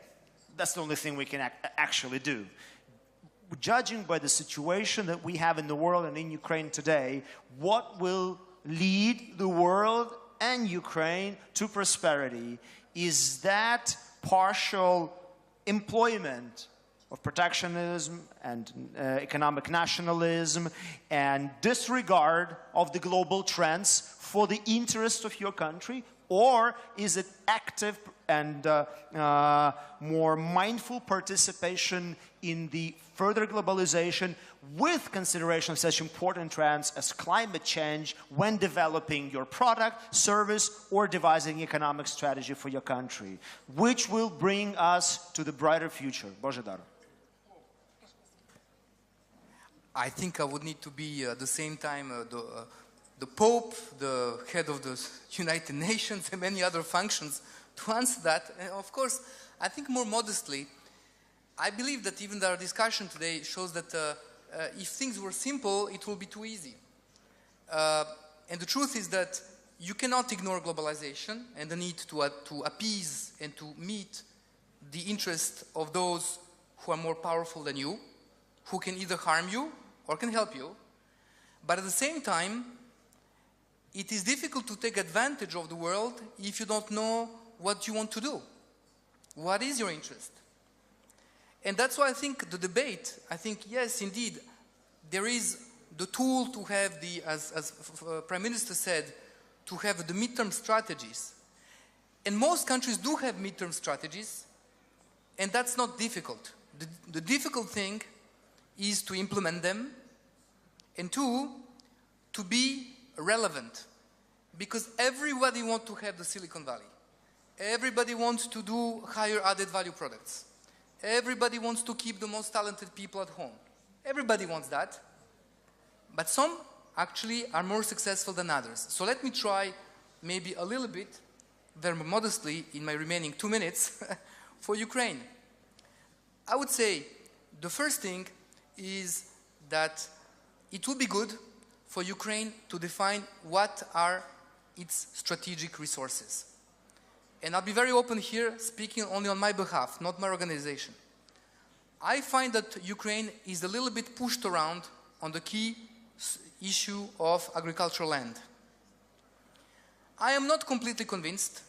that's the only thing we can actually do. Judging by the situation that we have in the world and in Ukraine today, what will lead the world and Ukraine to prosperity is that partial employment of protectionism and economic nationalism and disregard of the global trends for the interest of your country, or is it active and more mindful participation in the further globalization with consideration of such important trends as climate change when developing your product, service, or devising economic strategy for your country, which will bring us to the brighter future? Božidar. I think I would need to be at the same time the Pope, the head of the United Nations, and many other functions to answer that. And of course, I think more modestly, I believe that even our discussion today shows that if things were simple, it will be too easy. And the truth is that you cannot ignore globalization and the need to appease and to meet the interest of those who are more powerful than you, who can either harm you or can help you. But at the same time, it is difficult to take advantage of the world if you don't know what you want to do. What is your interest? And that's why I think the debate, I think, yes, indeed, there is the tool to have the, as Prime Minister said, to have the midterm strategies. And most countries do have midterm strategies, and that's not difficult. The difficult thing is to implement them, and two, to be relevant. Because everybody wants to have the Silicon Valley. Everybody wants to do higher added value products. Everybody wants to keep the most talented people at home. Everybody wants that. But some actually are more successful than others. So let me try maybe a little bit, very modestly, in my remaining 2 minutes, for Ukraine. I would say the first thing is that it would be good for Ukraine to define what are its strategic resources. And I'll be very open here, speaking only on my behalf, not my organization. I find that Ukraine is a little bit pushed around on the key issue of agricultural land. I am not completely convinced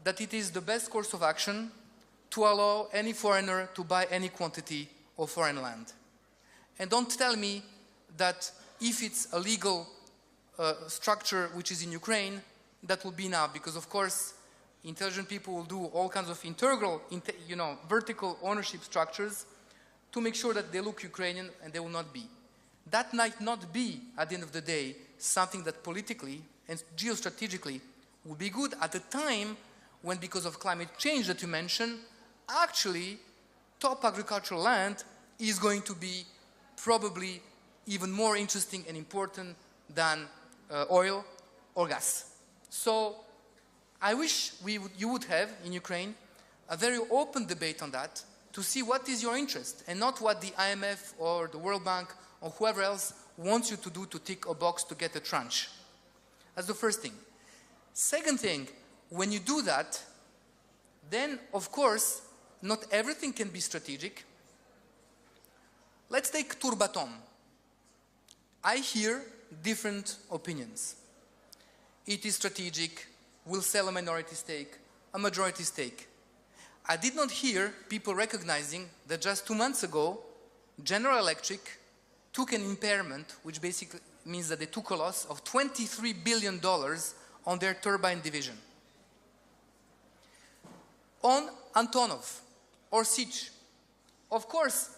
that it is the best course of action to allow any foreigner to buy any quantity of foreign land. And don't tell me that if it's a legal structure which is in Ukraine, that will be enough, because of course intelligent people will do all kinds of integral, vertical ownership structures to make sure that they look Ukrainian, and they will not be. That might not be, at the end of the day, something that politically and geostrategically would be good at a time when, because of climate change that you mentioned, actually top agricultural land is going to be probably even more interesting and important than oil or gas. So I wish you would have in Ukraine a very open debate on that to see what is your interest and not what the IMF or the World Bank or whoever else wants you to do to tick a box to get a tranche. That's the first thing. Second thing, when you do that, then of course not everything can be strategic. Let's take Turbatom. I hear different opinions. It is strategic, will sell a minority stake, a majority stake. I did not hear people recognizing that just 2 months ago, General Electric took an impairment, which basically means that they took a loss of $23 billion on their turbine division. On Antonov or Sich, of course,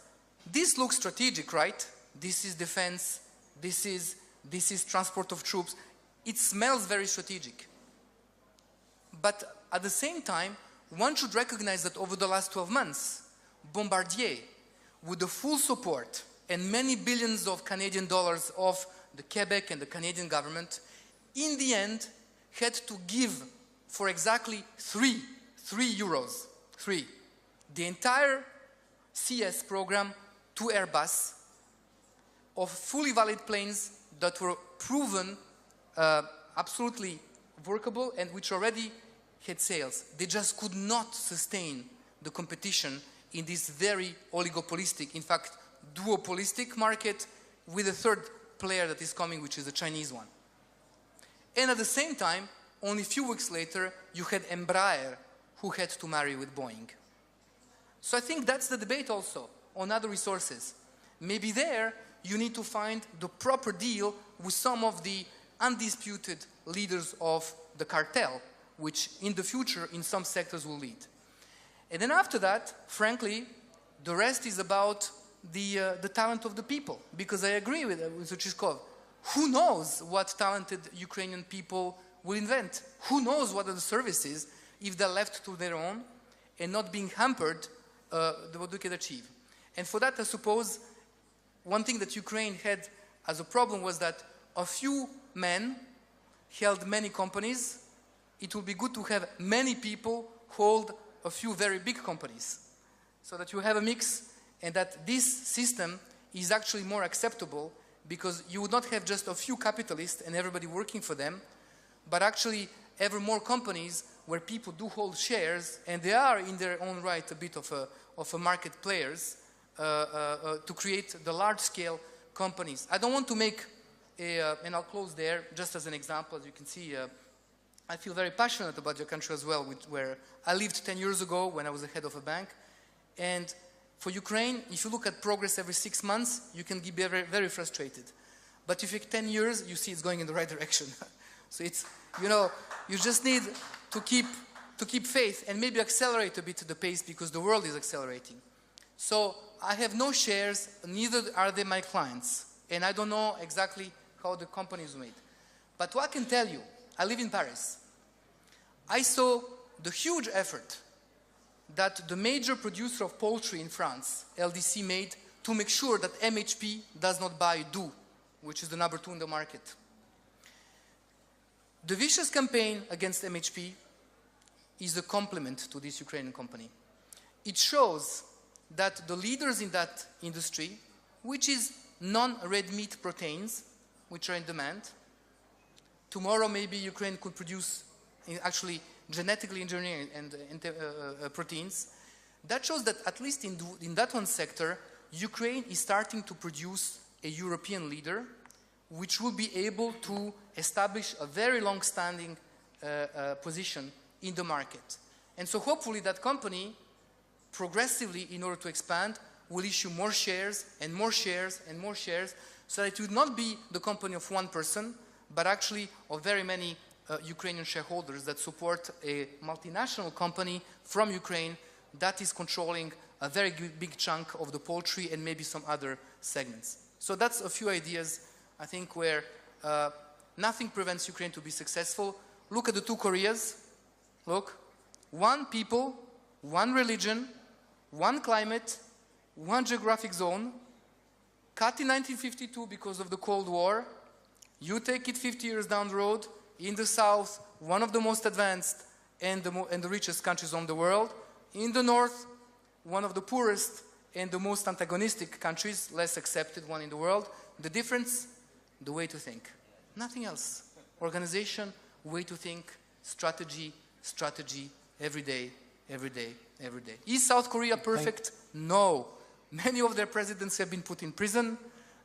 this looks strategic, right? This is defense, this is transport of troops. It smells very strategic. But at the same time, one should recognize that over the last 12 months, Bombardier, with the full support and many billions of Canadian dollars of the Quebec and the Canadian government, in the end, had to give for exactly three euros, the entire CS program to Airbus of fully valid planes that were proven absolutely workable and which already had sales. They just could not sustain the competition in this very oligopolistic, in fact, duopolistic market with a third player that is coming, which is the Chinese one. And at the same time, only a few weeks later, you had Embraer, who had to marry with Boeing. So I think that's the debate also on other resources. Maybe there, you need to find the proper deal with some of the undisputed leaders of the cartel, which in the future, in some sectors, will lead. And then after that, frankly, the rest is about the talent of the people. Because I agree with Suchishkov. Who knows what talented Ukrainian people will invent? Who knows what are the services if they're left to their own and not being hampered what they can achieve? And for that, I suppose, one thing that Ukraine had as a problem was that a few men held many companies, it will be good to have many people hold a few very big companies, so that you have a mix, and that this system is actually more acceptable, because you would not have just a few capitalists and everybody working for them, but actually ever more companies where people do hold shares, and they are in their own right a bit of a market players to create the large-scale companies. I don't want to make and I'll close there, just as an example. As you can see, I feel very passionate about your country as well, where I lived 10 years ago when I was the head of a bank. And for Ukraine, if you look at progress every 6 months, you can be very, very frustrated. But if you take 10 years, you see it's going in the right direction. So it's, you know, you just need to keep faith and maybe accelerate a bit the pace, because the world is accelerating. So I have no shares, neither are they my clients. And I don't know exactly how the company is made. But what I can tell you, I live in Paris. I saw the huge effort that the major producer of poultry in France, LDC, made to make sure that MHP does not buy DOU, which is the number 2 in the market. The vicious campaign against MHP is a compliment to this Ukrainian company. It shows that the leaders in that industry, which is non-red meat proteins, which are in demand, tomorrow maybe Ukraine could produce actually genetically engineered proteins. That shows that at least in that one sector, Ukraine is starting to produce a European leader, which will be able to establish a very long-standing position in the market. And so hopefully that company, progressively, in order to expand, will issue more shares and more shares and more shares, so that it would not be the company of one person, but actually of very many Ukrainian shareholders that support a multinational company from Ukraine that is controlling a very big chunk of the poultry and maybe some other segments. So that's a few ideas, I think, where nothing prevents Ukraine to be successful. Look at the 2 Koreas. Look, one people, one religion, one climate, one geographic zone, cut in 1952 because of the Cold War. You take it 50 years down the road, in the south, one of the most advanced and the richest countries on the world. In the north, one of the poorest and the most antagonistic countries, less accepted one in the world. The difference? The way to think. Nothing else. Organization, way to think, strategy, every day, every day, every day. Is South Korea perfect? No. Many of their presidents have been put in prison.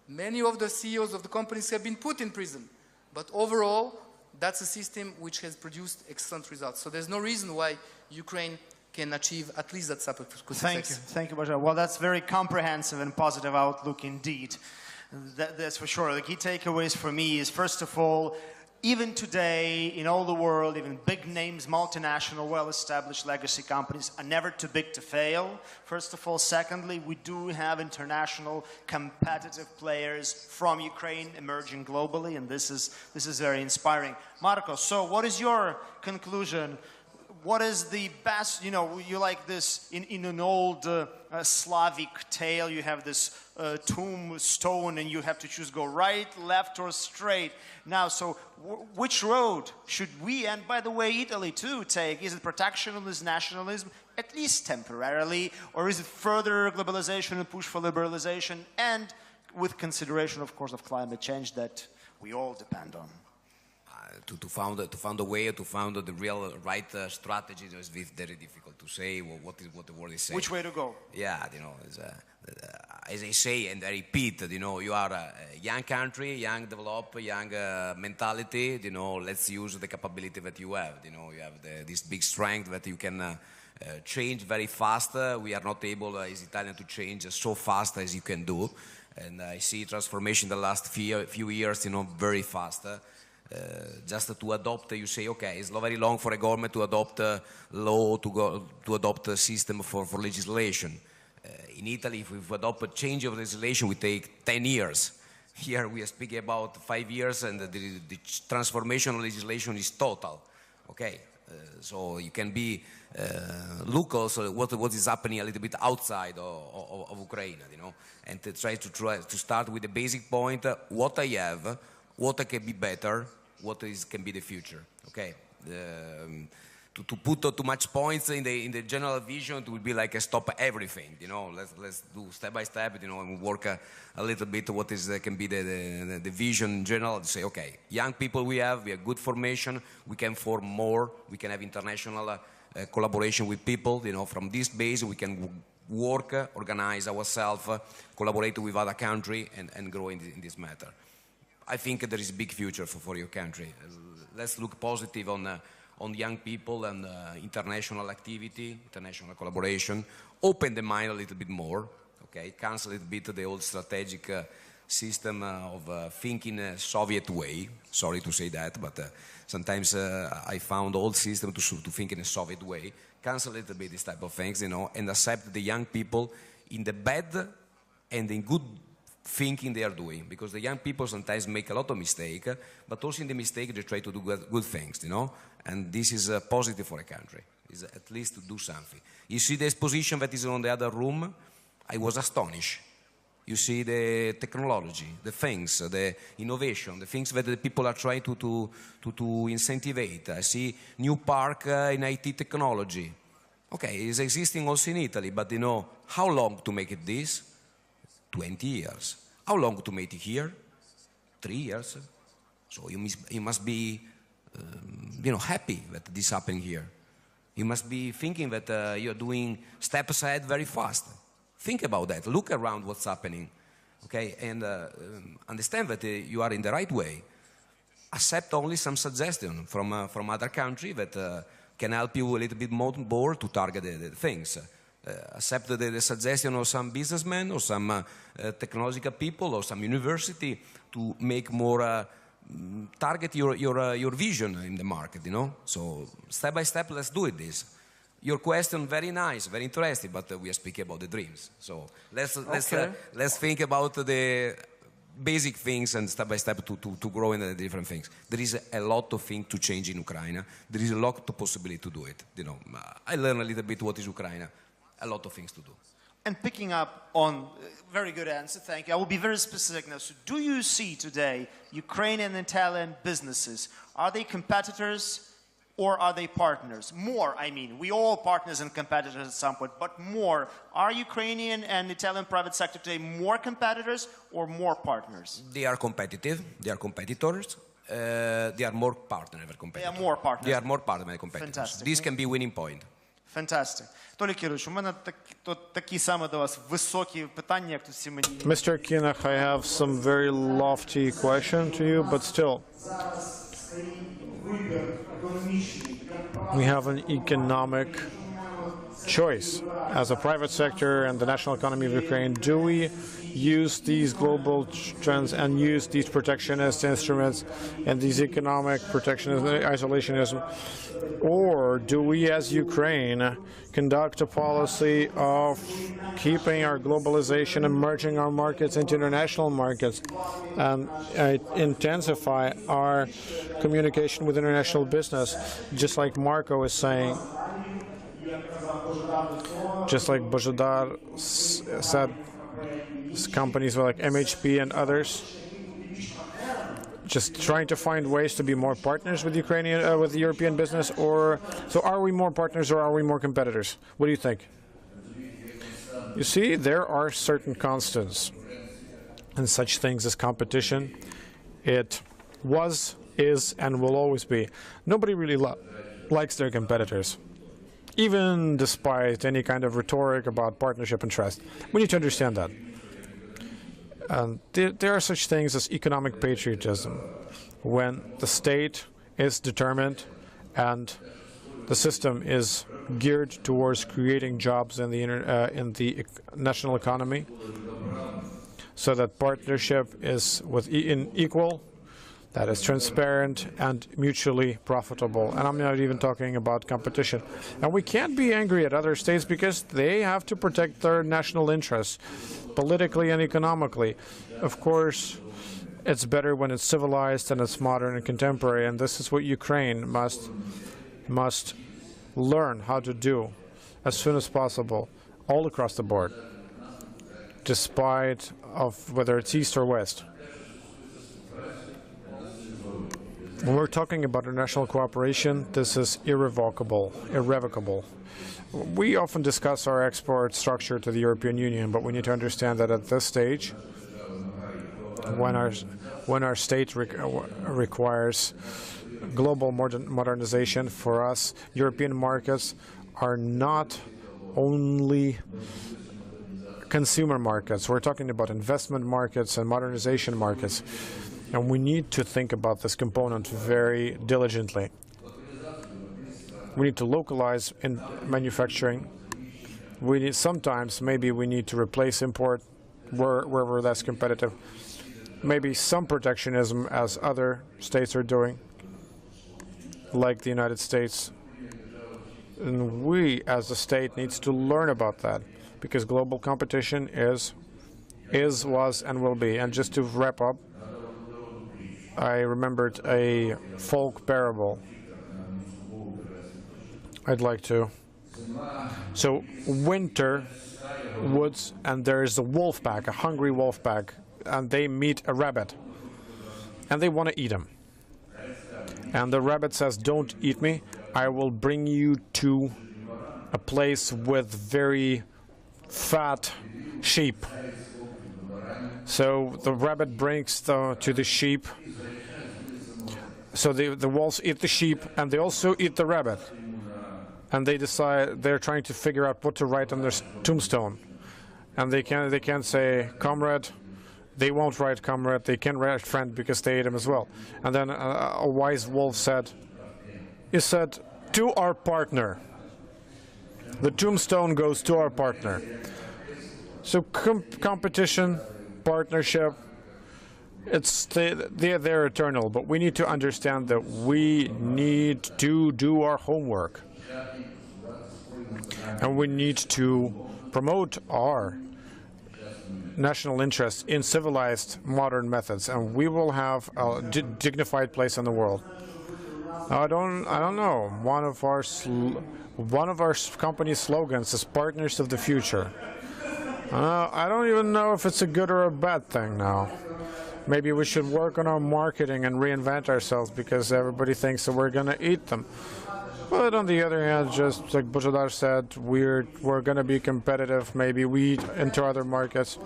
Many of the CEOs of the companies have been put in prison. But overall, that's a system which has produced excellent results. So there's no reason why Ukraine can achieve at least that type of success. Thank you, Boža. Well, that's very comprehensive and positive outlook indeed. That's for sure. The key takeaways for me is, first of all, even today, in all the world, even big names, multinational, well-established legacy companies are never too big to fail, first of all. Secondly, we do have international competitive players from Ukraine emerging globally, and this is very inspiring. Marko, so what is your conclusion? What is the best, you know, you like this, in an old Slavic tale, you have this tombstone and you have to choose, go right, left, or straight. Now, so which road should we, and by the way, Italy too, take? Is it protectionism, nationalism, at least temporarily, or is it further globalization and push for liberalization, and with consideration, of course, of climate change that we all depend on? To find a way, to find the real right strategy is very difficult to say what the world is saying. Which way to go? Yeah, you know, as I say and I repeat, you know, you are a young country, young developed, young mentality. You know, let's use the capability that you have. You know, you have this big strength that you can change very fast. We are not able as Italians to change so fast as you can do, and I see transformation the last few years, you know, very fast. Just to adopt, you say, okay, it's very long for a government to adopt a law, to adopt a system for legislation. In Italy, if we adopt a change of legislation, we take 10 years. Here we are speaking about 5 years, and the transformation of legislation is total. Okay, so you can be look also what is happening a little bit outside of Ukraine, you know, and to try to start with the basic point: what I have, what I can be better, can be the future. Okay. To put too much points in the general vision, it will be like a stop everything. You know, let's do step by step. You know, and work a little bit. What can be the vision in general? To say, okay, young people we have good formation. We can form more. We can have international collaboration with people. You know, from this base we can work, organize ourselves, collaborate with other countries, and grow in this matter. I think there is a big future for your country. Let's look positive on young people and international activity, international collaboration. Open the mind a little bit more, okay? Cancel a little bit the old strategic system of thinking Soviet way. Sorry to say that, but sometimes I found old system to think in a Soviet way. Cancel a little bit this type of things, you know, and accept the young people in the bad and in good thinking they are doing, because the young people sometimes make a lot of mistake, but also in the mistake they try to do good things, you know, and this is positive for a country, is at least to do something. You see the exposition that is on the other room, I was astonished. You see the technology, the things, the innovation, the things that the people are trying to incentivate. I see new park in IT technology. Okay, it's existing also in Italy, but you know, how long to make it this? 20 years. How long to make it here? 3 years. So you must be, you know, happy that this is happening here. You must be thinking that you're doing steps ahead very fast. Think about that. Look around what's happening, okay, and understand that you are in the right way. Accept only some suggestion from other country that can help you a little bit more to target the things. Accept the suggestion of some businessmen or some technological people or some university to make more target your vision in the market, you know. So step by step, let's do it. Your question very nice, very interesting, but we are speaking about the dreams. So let's think about the basic things and step by step to grow in the different things. There is a lot of things to change in Ukraine. There is a lot of possibility to do it. You know, I learned a little bit what is Ukraine. A lot of things to do. And picking up on, very good answer, thank you. I will be very specific now. So do you see today Ukrainian and Italian businesses, are they competitors or are they partners? More, I mean, we all partners and competitors at some point, but more. Are Ukrainian and Italian private sector today more competitors or more partners? They are competitive, they are competitors. They are more partner than competitors. They are more partners. They are more partner than competitors. Fantastic. This can be winning point. Fantastic. Толі Кірович, у мене такі саме до вас високі питання, як тут всі мені. Mr. Kinach, I have some very lofty question to you, but still, we have an economic choice as a private sector and the national economy of Ukraine. Do we use these global trends and use these protectionist instruments and these economic protectionism, isolationism, or do we as Ukraine conduct a policy of keeping our globalization and merging our markets into international markets and intensify our communication with international business, just like Marco is saying, just like Bozhidar said, companies like MHP and others, just trying to find ways to be more partners with Ukrainian, with the European business, or so are we more partners or are we more competitors? What do you think? You see, there are certain constants in such things as competition. It was, is, and will always be. Nobody really likes their competitors, even despite any kind of rhetoric about partnership and trust. We need to understand that. There are such things as economic patriotism, when the state is determined and the system is geared towards creating jobs in the national economy, so that partnership is equal, that is transparent and mutually profitable. And I'm not even talking about competition. And we can't be angry at other states because they have to protect their national interests, politically and economically. Of course, it's better when it's civilized and it's modern and contemporary, and this is what Ukraine must learn how to do as soon as possible, all across the board, despite of whether it's east or west. When we're talking about international cooperation, this is irrevocable. We often discuss our export structure to the European Union, but we need to understand that at this stage, when our state requires global modernization, for us, European markets are not only consumer markets. We're talking about investment markets and modernization markets. And we need to think about this component very diligently. We need to localize in manufacturing. Sometimes maybe we need to replace import where we're less competitive. Maybe some protectionism, as other states are doing, like the United States. And we, as a state, needs to learn about that, because global competition is, was, and will be. And just to wrap up, I remembered a folk parable. I'd like to. So, winter, woods, and there's a wolf pack, a hungry wolf pack, and they meet a rabbit, and they want to eat him. And the rabbit says, "Don't eat me. I will bring you to a place with very fat sheep." So the rabbit brings to the sheep. So the wolves eat the sheep, and they also eat the rabbit. And they decide, they're trying to figure out what to write on their tombstone. And they can't say comrade. They won't write comrade. They can write friend, because they ate him as well. And then a wise wolf said, "To our partner." The tombstone goes to our partner. So competition, partnership, they're eternal, but we need to understand that we need to do our homework. And we need to promote our national interests in civilized modern methods, and we will have a dignified place in the world. I don't know. One of our company's slogans is "Partners of the Future." I don't even know if it's a good or a bad thing now. Maybe we should work on our marketing and reinvent ourselves, because everybody thinks that we're going to eat them. But on the other hand, just like Bojidar said, we're going to be competitive. Maybe we enter other markets.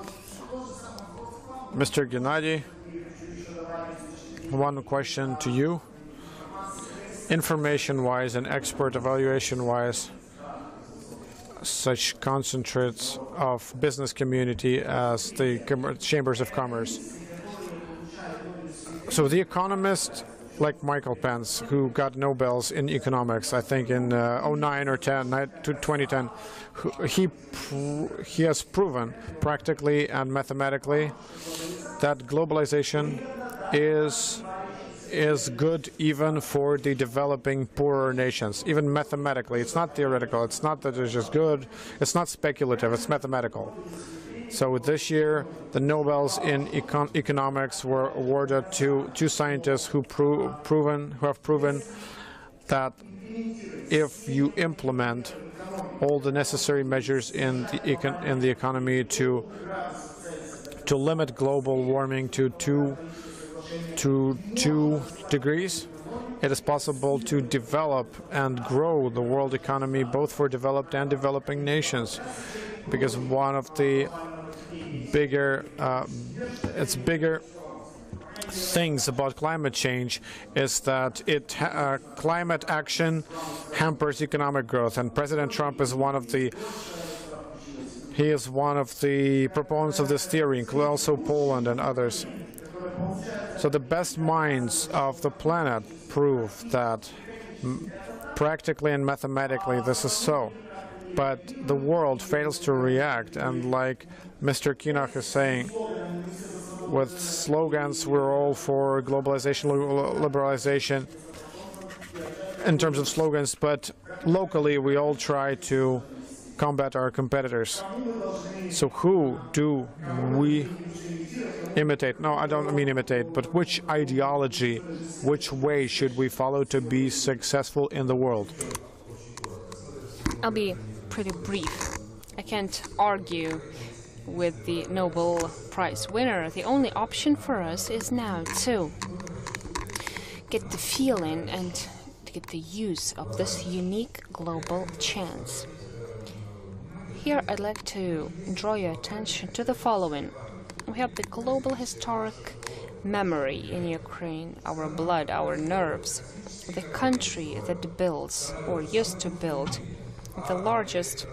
Mr. Gennady, one question to you. Information-wise and export evaluation-wise, such concentrates of business community as the chambers of commerce. So the economist, like Michael Pence, who got Nobels in economics, I think in 2009 or 2010, he has proven practically and mathematically that globalization is good even for the developing poorer nations, even mathematically. It's not theoretical. It's not that it's just good. It's not speculative. It's mathematical. So this year, the Nobels in economics were awarded to two scientists who have proven that if you implement all the necessary measures in the economy to limit global warming to 2 degrees, it is possible to develop and grow the world economy both for developed and developing nations. Because one of the bigger things about climate change is that climate action hampers economic growth, and President Trump is one of the proponents of this theory, including also Poland and others. So the best minds of the planet prove that practically and mathematically this is so. But the world fails to react, and like Mr. Kinach is saying, with slogans, we're all for globalization, liberalization in terms of slogans, but locally we all try to combat our competitors. So who do we imitate? No, I don't mean imitate, but which ideology, which way should we follow to be successful in the world? I'll be pretty brief. I can't argue with the Nobel Prize winner. The only option for us is now to get the feeling and to get the use of this unique global chance. Here I'd like to draw your attention to the following. We have the global historic memory in Ukraine, our blood, our nerves, the country that builds or used to build the largest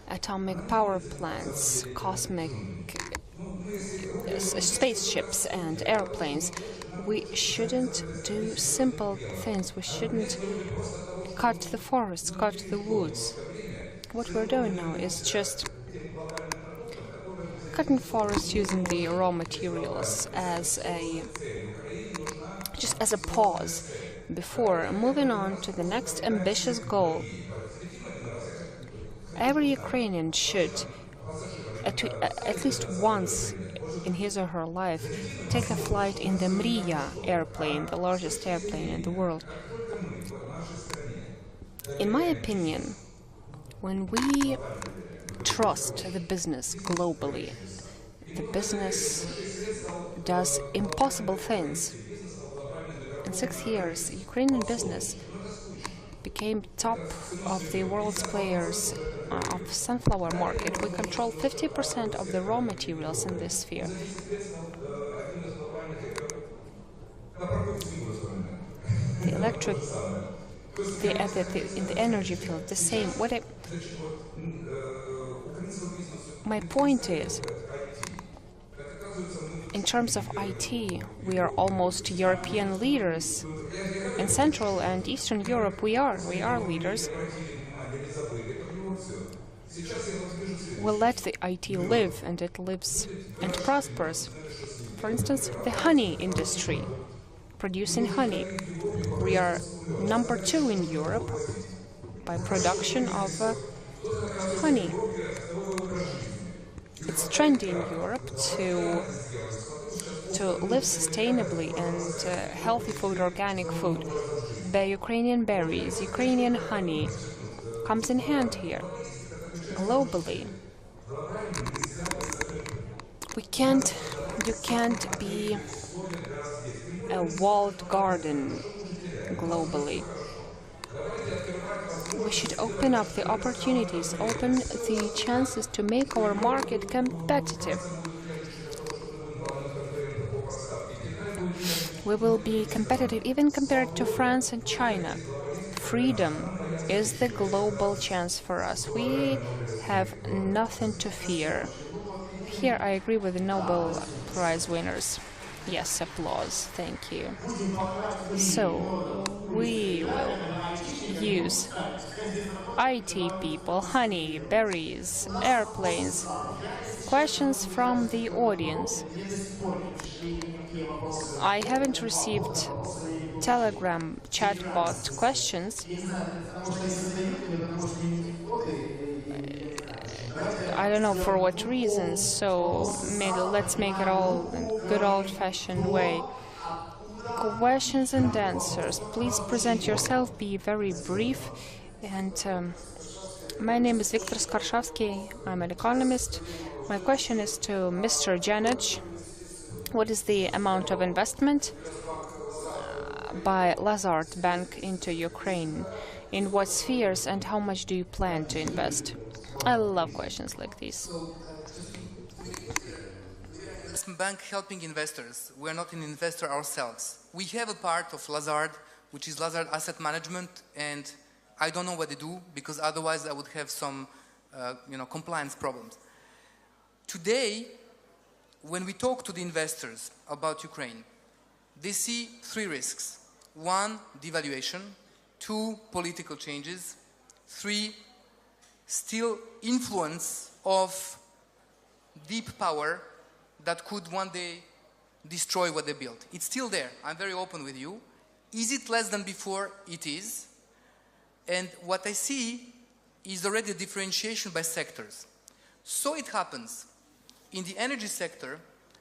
atomic power plants, cosmic spaceships and airplanes. We shouldn't do simple things. We shouldn't cut the forests, cut the woods. What we're doing now is just cutting forests using the raw materials as a pause before moving on to the next ambitious goal. Every Ukrainian should, at least once in his or her life, take a flight in the Mriya airplane, the largest airplane in the world. In my opinion, when we trust the business globally, the business does impossible things. In 6 years, Ukrainian business became top of the world's players of sunflower market. We control 50% of the raw materials in this sphere. The electric, in the energy field, the same. My point is, in terms of IT, we are almost European leaders. In Central and Eastern Europe, we are leaders. We'll let the IT live, and it lives and prospers. For instance, the honey industry, producing honey. We are number 2 in Europe by production of honey. It's trendy in Europe to live sustainably and healthy food, organic food. The Ukrainian berries, Ukrainian honey comes in hand here. Globally, you can't be a walled garden globally. We should open up the opportunities, open the chances to make our market competitive. We will be competitive even compared to France and China. Freedom is the global chance for us. We have nothing to fear. Here I agree with the Nobel Prize winners. Yes, applause. Thank you. So, we will use IT people, honey, berries, airplanes. Questions from the audience. I haven't received Telegram chatbot questions. I don't know for what reasons, so maybe let's make it all in good old-fashioned way. Questions and answers. Please present yourself, be very brief. And my name is Viktor Skarshavsky. I'm an economist. My question is to Mr. Janich. What is the amount of investment by Lazard Bank into Ukraine? In what spheres and how much do you plan to invest? I love questions like these. Bank helping investors. We are not an investor ourselves. We have a part of Lazard, which is Lazard Asset Management, and I don't know what they do because otherwise I would have some, compliance problems. Today, when we talk to the investors about Ukraine, they see 3 risks. 1, devaluation. 2, political changes. 3, still influence of deep power that could one day destroy what they built. It's still there. I'm very open with you. Is it less than before? It is. And what I see is already a differentiation by sectors. So it happens. In the energy sector,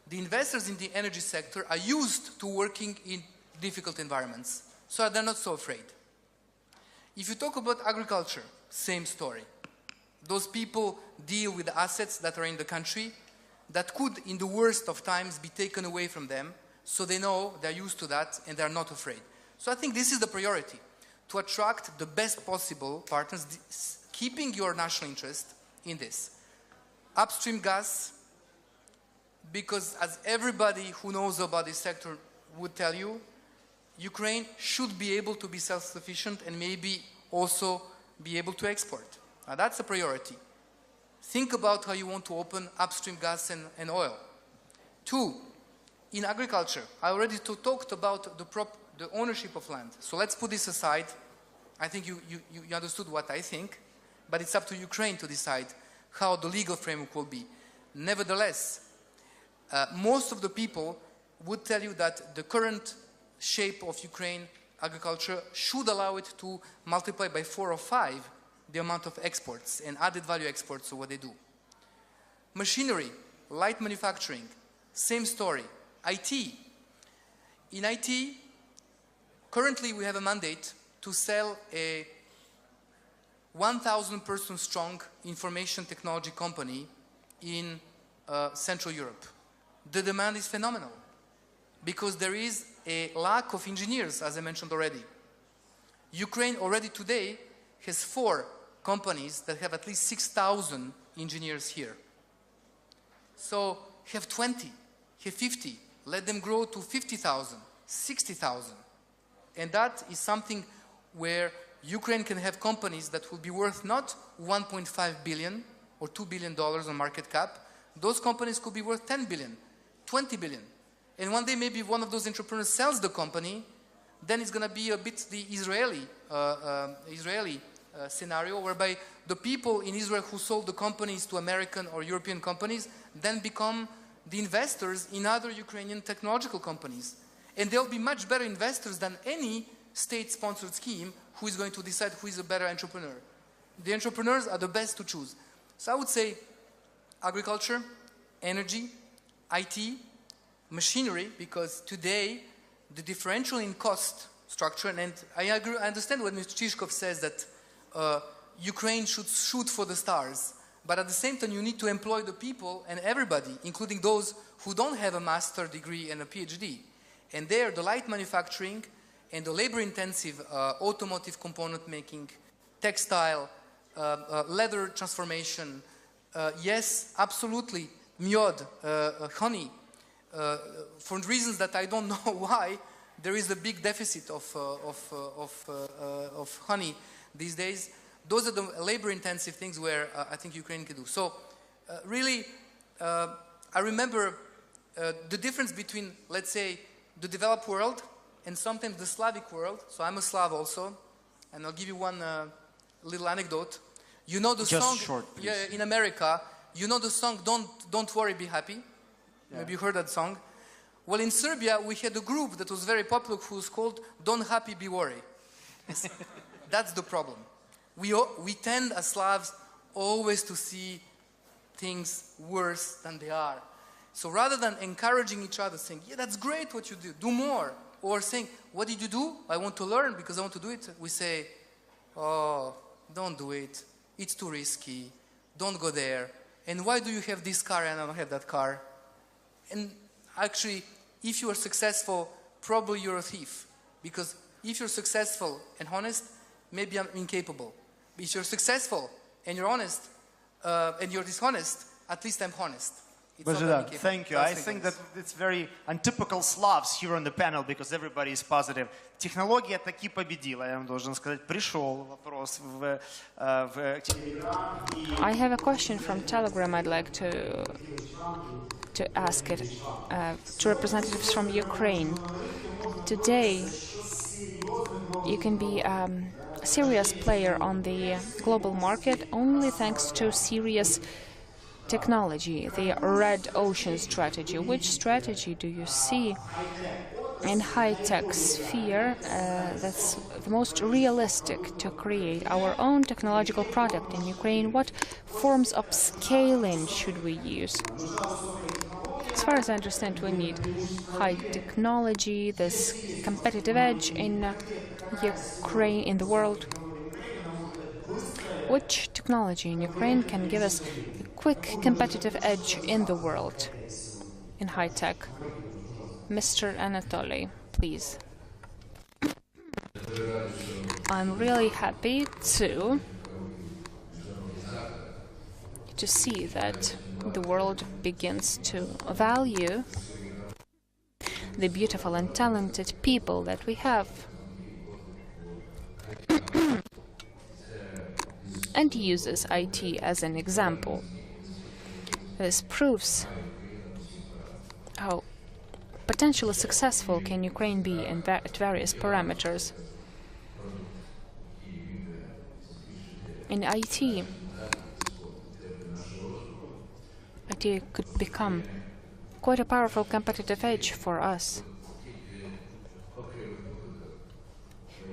the investors in the energy sector are used to working in difficult environments. So they're not so afraid. If you talk about agriculture, same story. Those people deal with the assets that are in the country that could, in the worst of times, be taken away from them. so they know they're used to that and they're not afraid. So I think this is the priority, to attract the best possible partners, keeping your national interest in this. Upstream gas, because as everybody who knows about this sector would tell you, Ukraine should be able to be self-sufficient and maybe also be able to export. Now that's a priority. Think about how you want to open upstream gas and oil. 2, in agriculture, I already talked about the ownership of land. So let's put this aside. I think you understood what I think, but it's up to Ukraine to decide how the legal framework will be. Nevertheless, most of the people would tell you that the current shape of Ukraine agriculture should allow it to multiply by 4 or 5 the amount of exports and added value exports of what they do. Machinery, light manufacturing, same story. IT. In IT, currently we have a mandate to sell a 1,000 person strong information technology company in Central Europe. The demand is phenomenal because there is a lack of engineers, as I mentioned already. Ukraine already today has 4 companies that have at least 6,000 engineers here. So have 20, have 50, let them grow to 50,000, 60,000. And that is something where Ukraine can have companies that will be worth not 1.5 billion or $2 billion on market cap. Those companies could be worth 10 billion, 20 billion. And one day maybe one of those entrepreneurs sells the company, then it's going to be a bit the Israeli scenario, whereby the people in Israel who sold the companies to American or European companies then become the investors in other Ukrainian technological companies. And they'll be much better investors than any state-sponsored scheme who is going to decide who is a better entrepreneur. The entrepreneurs are the best to choose. So I would say agriculture, energy, IT, machinery, because today the differential in cost structure, and I agree, I understand when Mr. Chishkov says that Ukraine should shoot for the stars, but at the same time you need to employ the people and everybody, including those who don't have a master's degree and a PhD. And there, the light manufacturing and the labor-intensive automotive component making, textile, leather transformation, yes, absolutely, miod, honey. For reasons that I don't know why, there is a big deficit of honey these days. Those are the labor-intensive things where I think Ukraine can do. So really, I remember the difference between, let's say, the developed world and sometimes the Slavic world. So I'm a Slav also, and I'll give you one little anecdote. You know the song, short, yeah, in America, you know the song Don't Worry, Be Happy? Yeah. Maybe you heard that song. Well, in Serbia, we had a group that was very popular who was called Don't Happy, Be Worry. That's the problem. We tend as Slavs always to see things worse than they are. So rather than encouraging each other, saying, yeah, that's great what you do more, or saying, what did you do? I want to learn because I want to do it. We say, oh, don't do it. It's too risky. Don't go there. And why do you have this car and I don't have that car? And actually, if you are successful, probably you're a thief. Because if you're successful and honest, maybe I'm incapable. But if you're successful and you're honest and you're dishonest, at least I'm honest. Thank you. I think that it's very untypical Slavs here on the panel because everybody is positive. Технология таки победила, я вам должен сказать. Пришел вопрос в I have a question from Telegram I'd like to ask it to representatives from Ukraine. Today, you can be a serious player on the global market only thanks to serious technology, the Red Ocean strategy. Which strategy do you see in high-tech sphere that's the most realistic to create our own technological product in Ukraine? What forms of scaling should we use? As far as I understand, we need high technology, this competitive edge in Ukraine, in the world. Which technology in Ukraine can give us a quick competitive edge in the world in high tech? Mr. Anatoly, please. I'm really happy to see that the world begins to value the beautiful and talented people that we have and uses IT as an example. This proves how potentially successful can Ukraine be at various parameters. In IT could become quite a powerful competitive edge for us.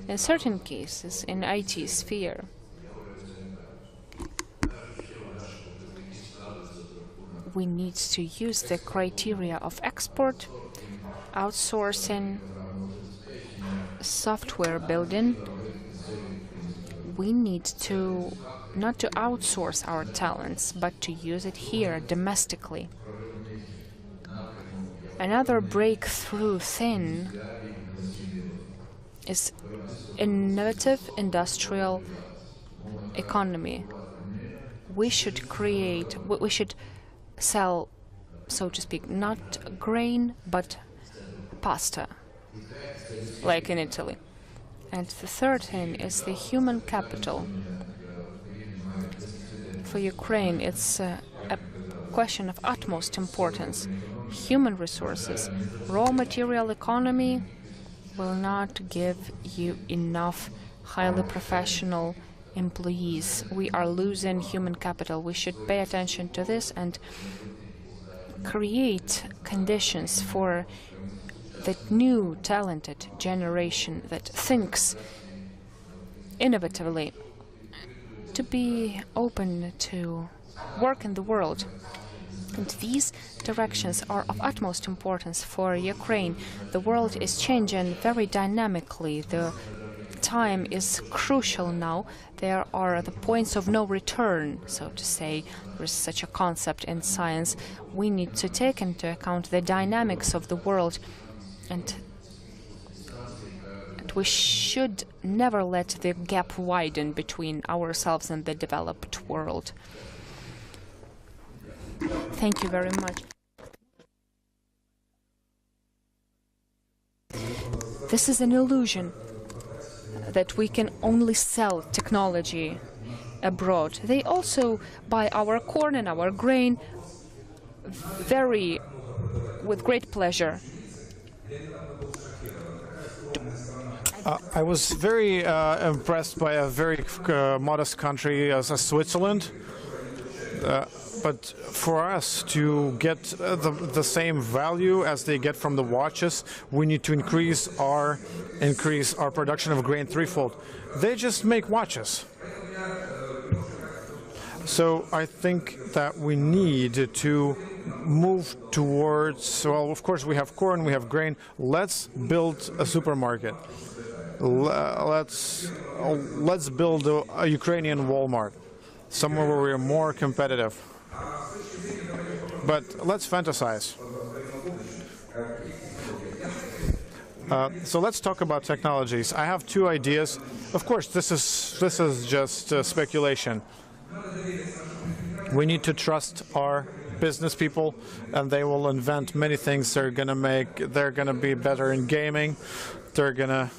In certain cases, in IT sphere, we need to use the criteria of export, outsourcing, software building. We need to not to outsource our talents, but to use it here domestically. Another breakthrough thing is innovative industrial economy. We should sell, so to speak, not grain, but pasta, like in Italy. And the third thing is the human capital. For Ukraine, it's a question of utmost importance. Human resources, raw material economy will not give you enough highly professional employees. We are losing human capital. We should pay attention to this and create conditions for that new talented generation that thinks innovatively to be open to work in the world. And these directions are of utmost importance for Ukraine. The world is changing very dynamically. The time is crucial now. There are the points of no return, so to say. There is such a concept in science. We need to take into account the dynamics of the world, and we should never let the gap widen between ourselves and the developed world. Thank you very much. This is an illusion that we can only sell technology abroad. They also buy our corn and our grain with great pleasure. I was very impressed by a very modest country as Switzerland. But for us to get the same value as they get from the watches, we need to increase our production of grain threefold. They just make watches. So I think that we need to move towards, well, of course we have corn, we have grain. Let's build a supermarket. Let's build a Ukrainian Walmart, somewhere where we are more competitive. But let's fantasize. So let's talk about technologies. I have two ideas. Of course, this is just speculation. We need to trust our business people, and they will invent many things. They're gonna be better in gaming. They're gonna.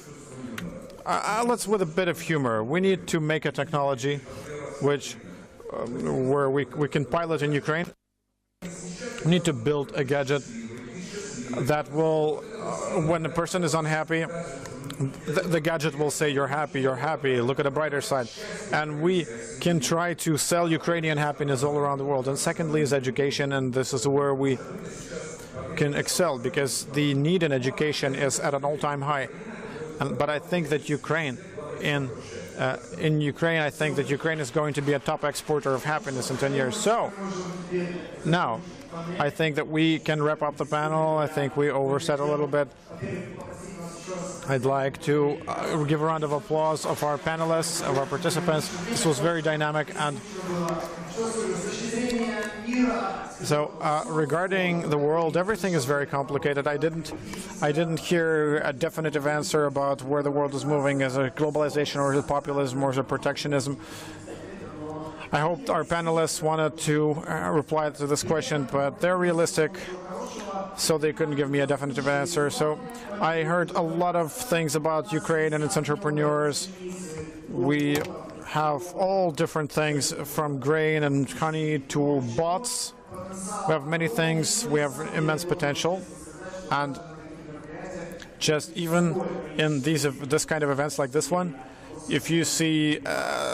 Let's with a bit of humor. We need to make a technology where we can pilot in Ukraine. We need to build a gadget that will, when a person is unhappy, the gadget will say, you're happy, look at the brighter side. And we can try to sell Ukrainian happiness all around the world. And secondly is education, and this is where we can excel, because the need in education is at an all-time high. But I think that Ukraine I think that Ukraine is going to be a top exporter of happiness in 10 years. So, now, I think that we can wrap up the panel. I think we overset a little bit. I'd like to give a round of applause of our panelists, of our participants. This was very dynamic, and So regarding the world, everything is very complicated. I didn't hear a definitive answer about where the world is moving. Is it globalization, or is it populism, or is it protectionism? I hope our panelists wanted to reply to this question, but they're realistic, so they couldn't give me a definitive answer. So I heard a lot of things about Ukraine and its entrepreneurs. We have all different things, from grain and honey to bots. We have many things. We have immense potential, and just even in this kind of events like this one, if you see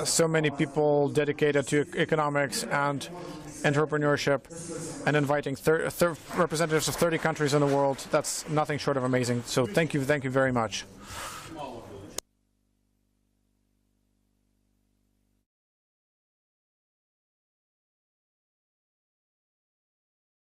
so many people dedicated to economics and entrepreneurship and inviting representatives of 30 countries in the world, that's nothing short of amazing. So thank you very much.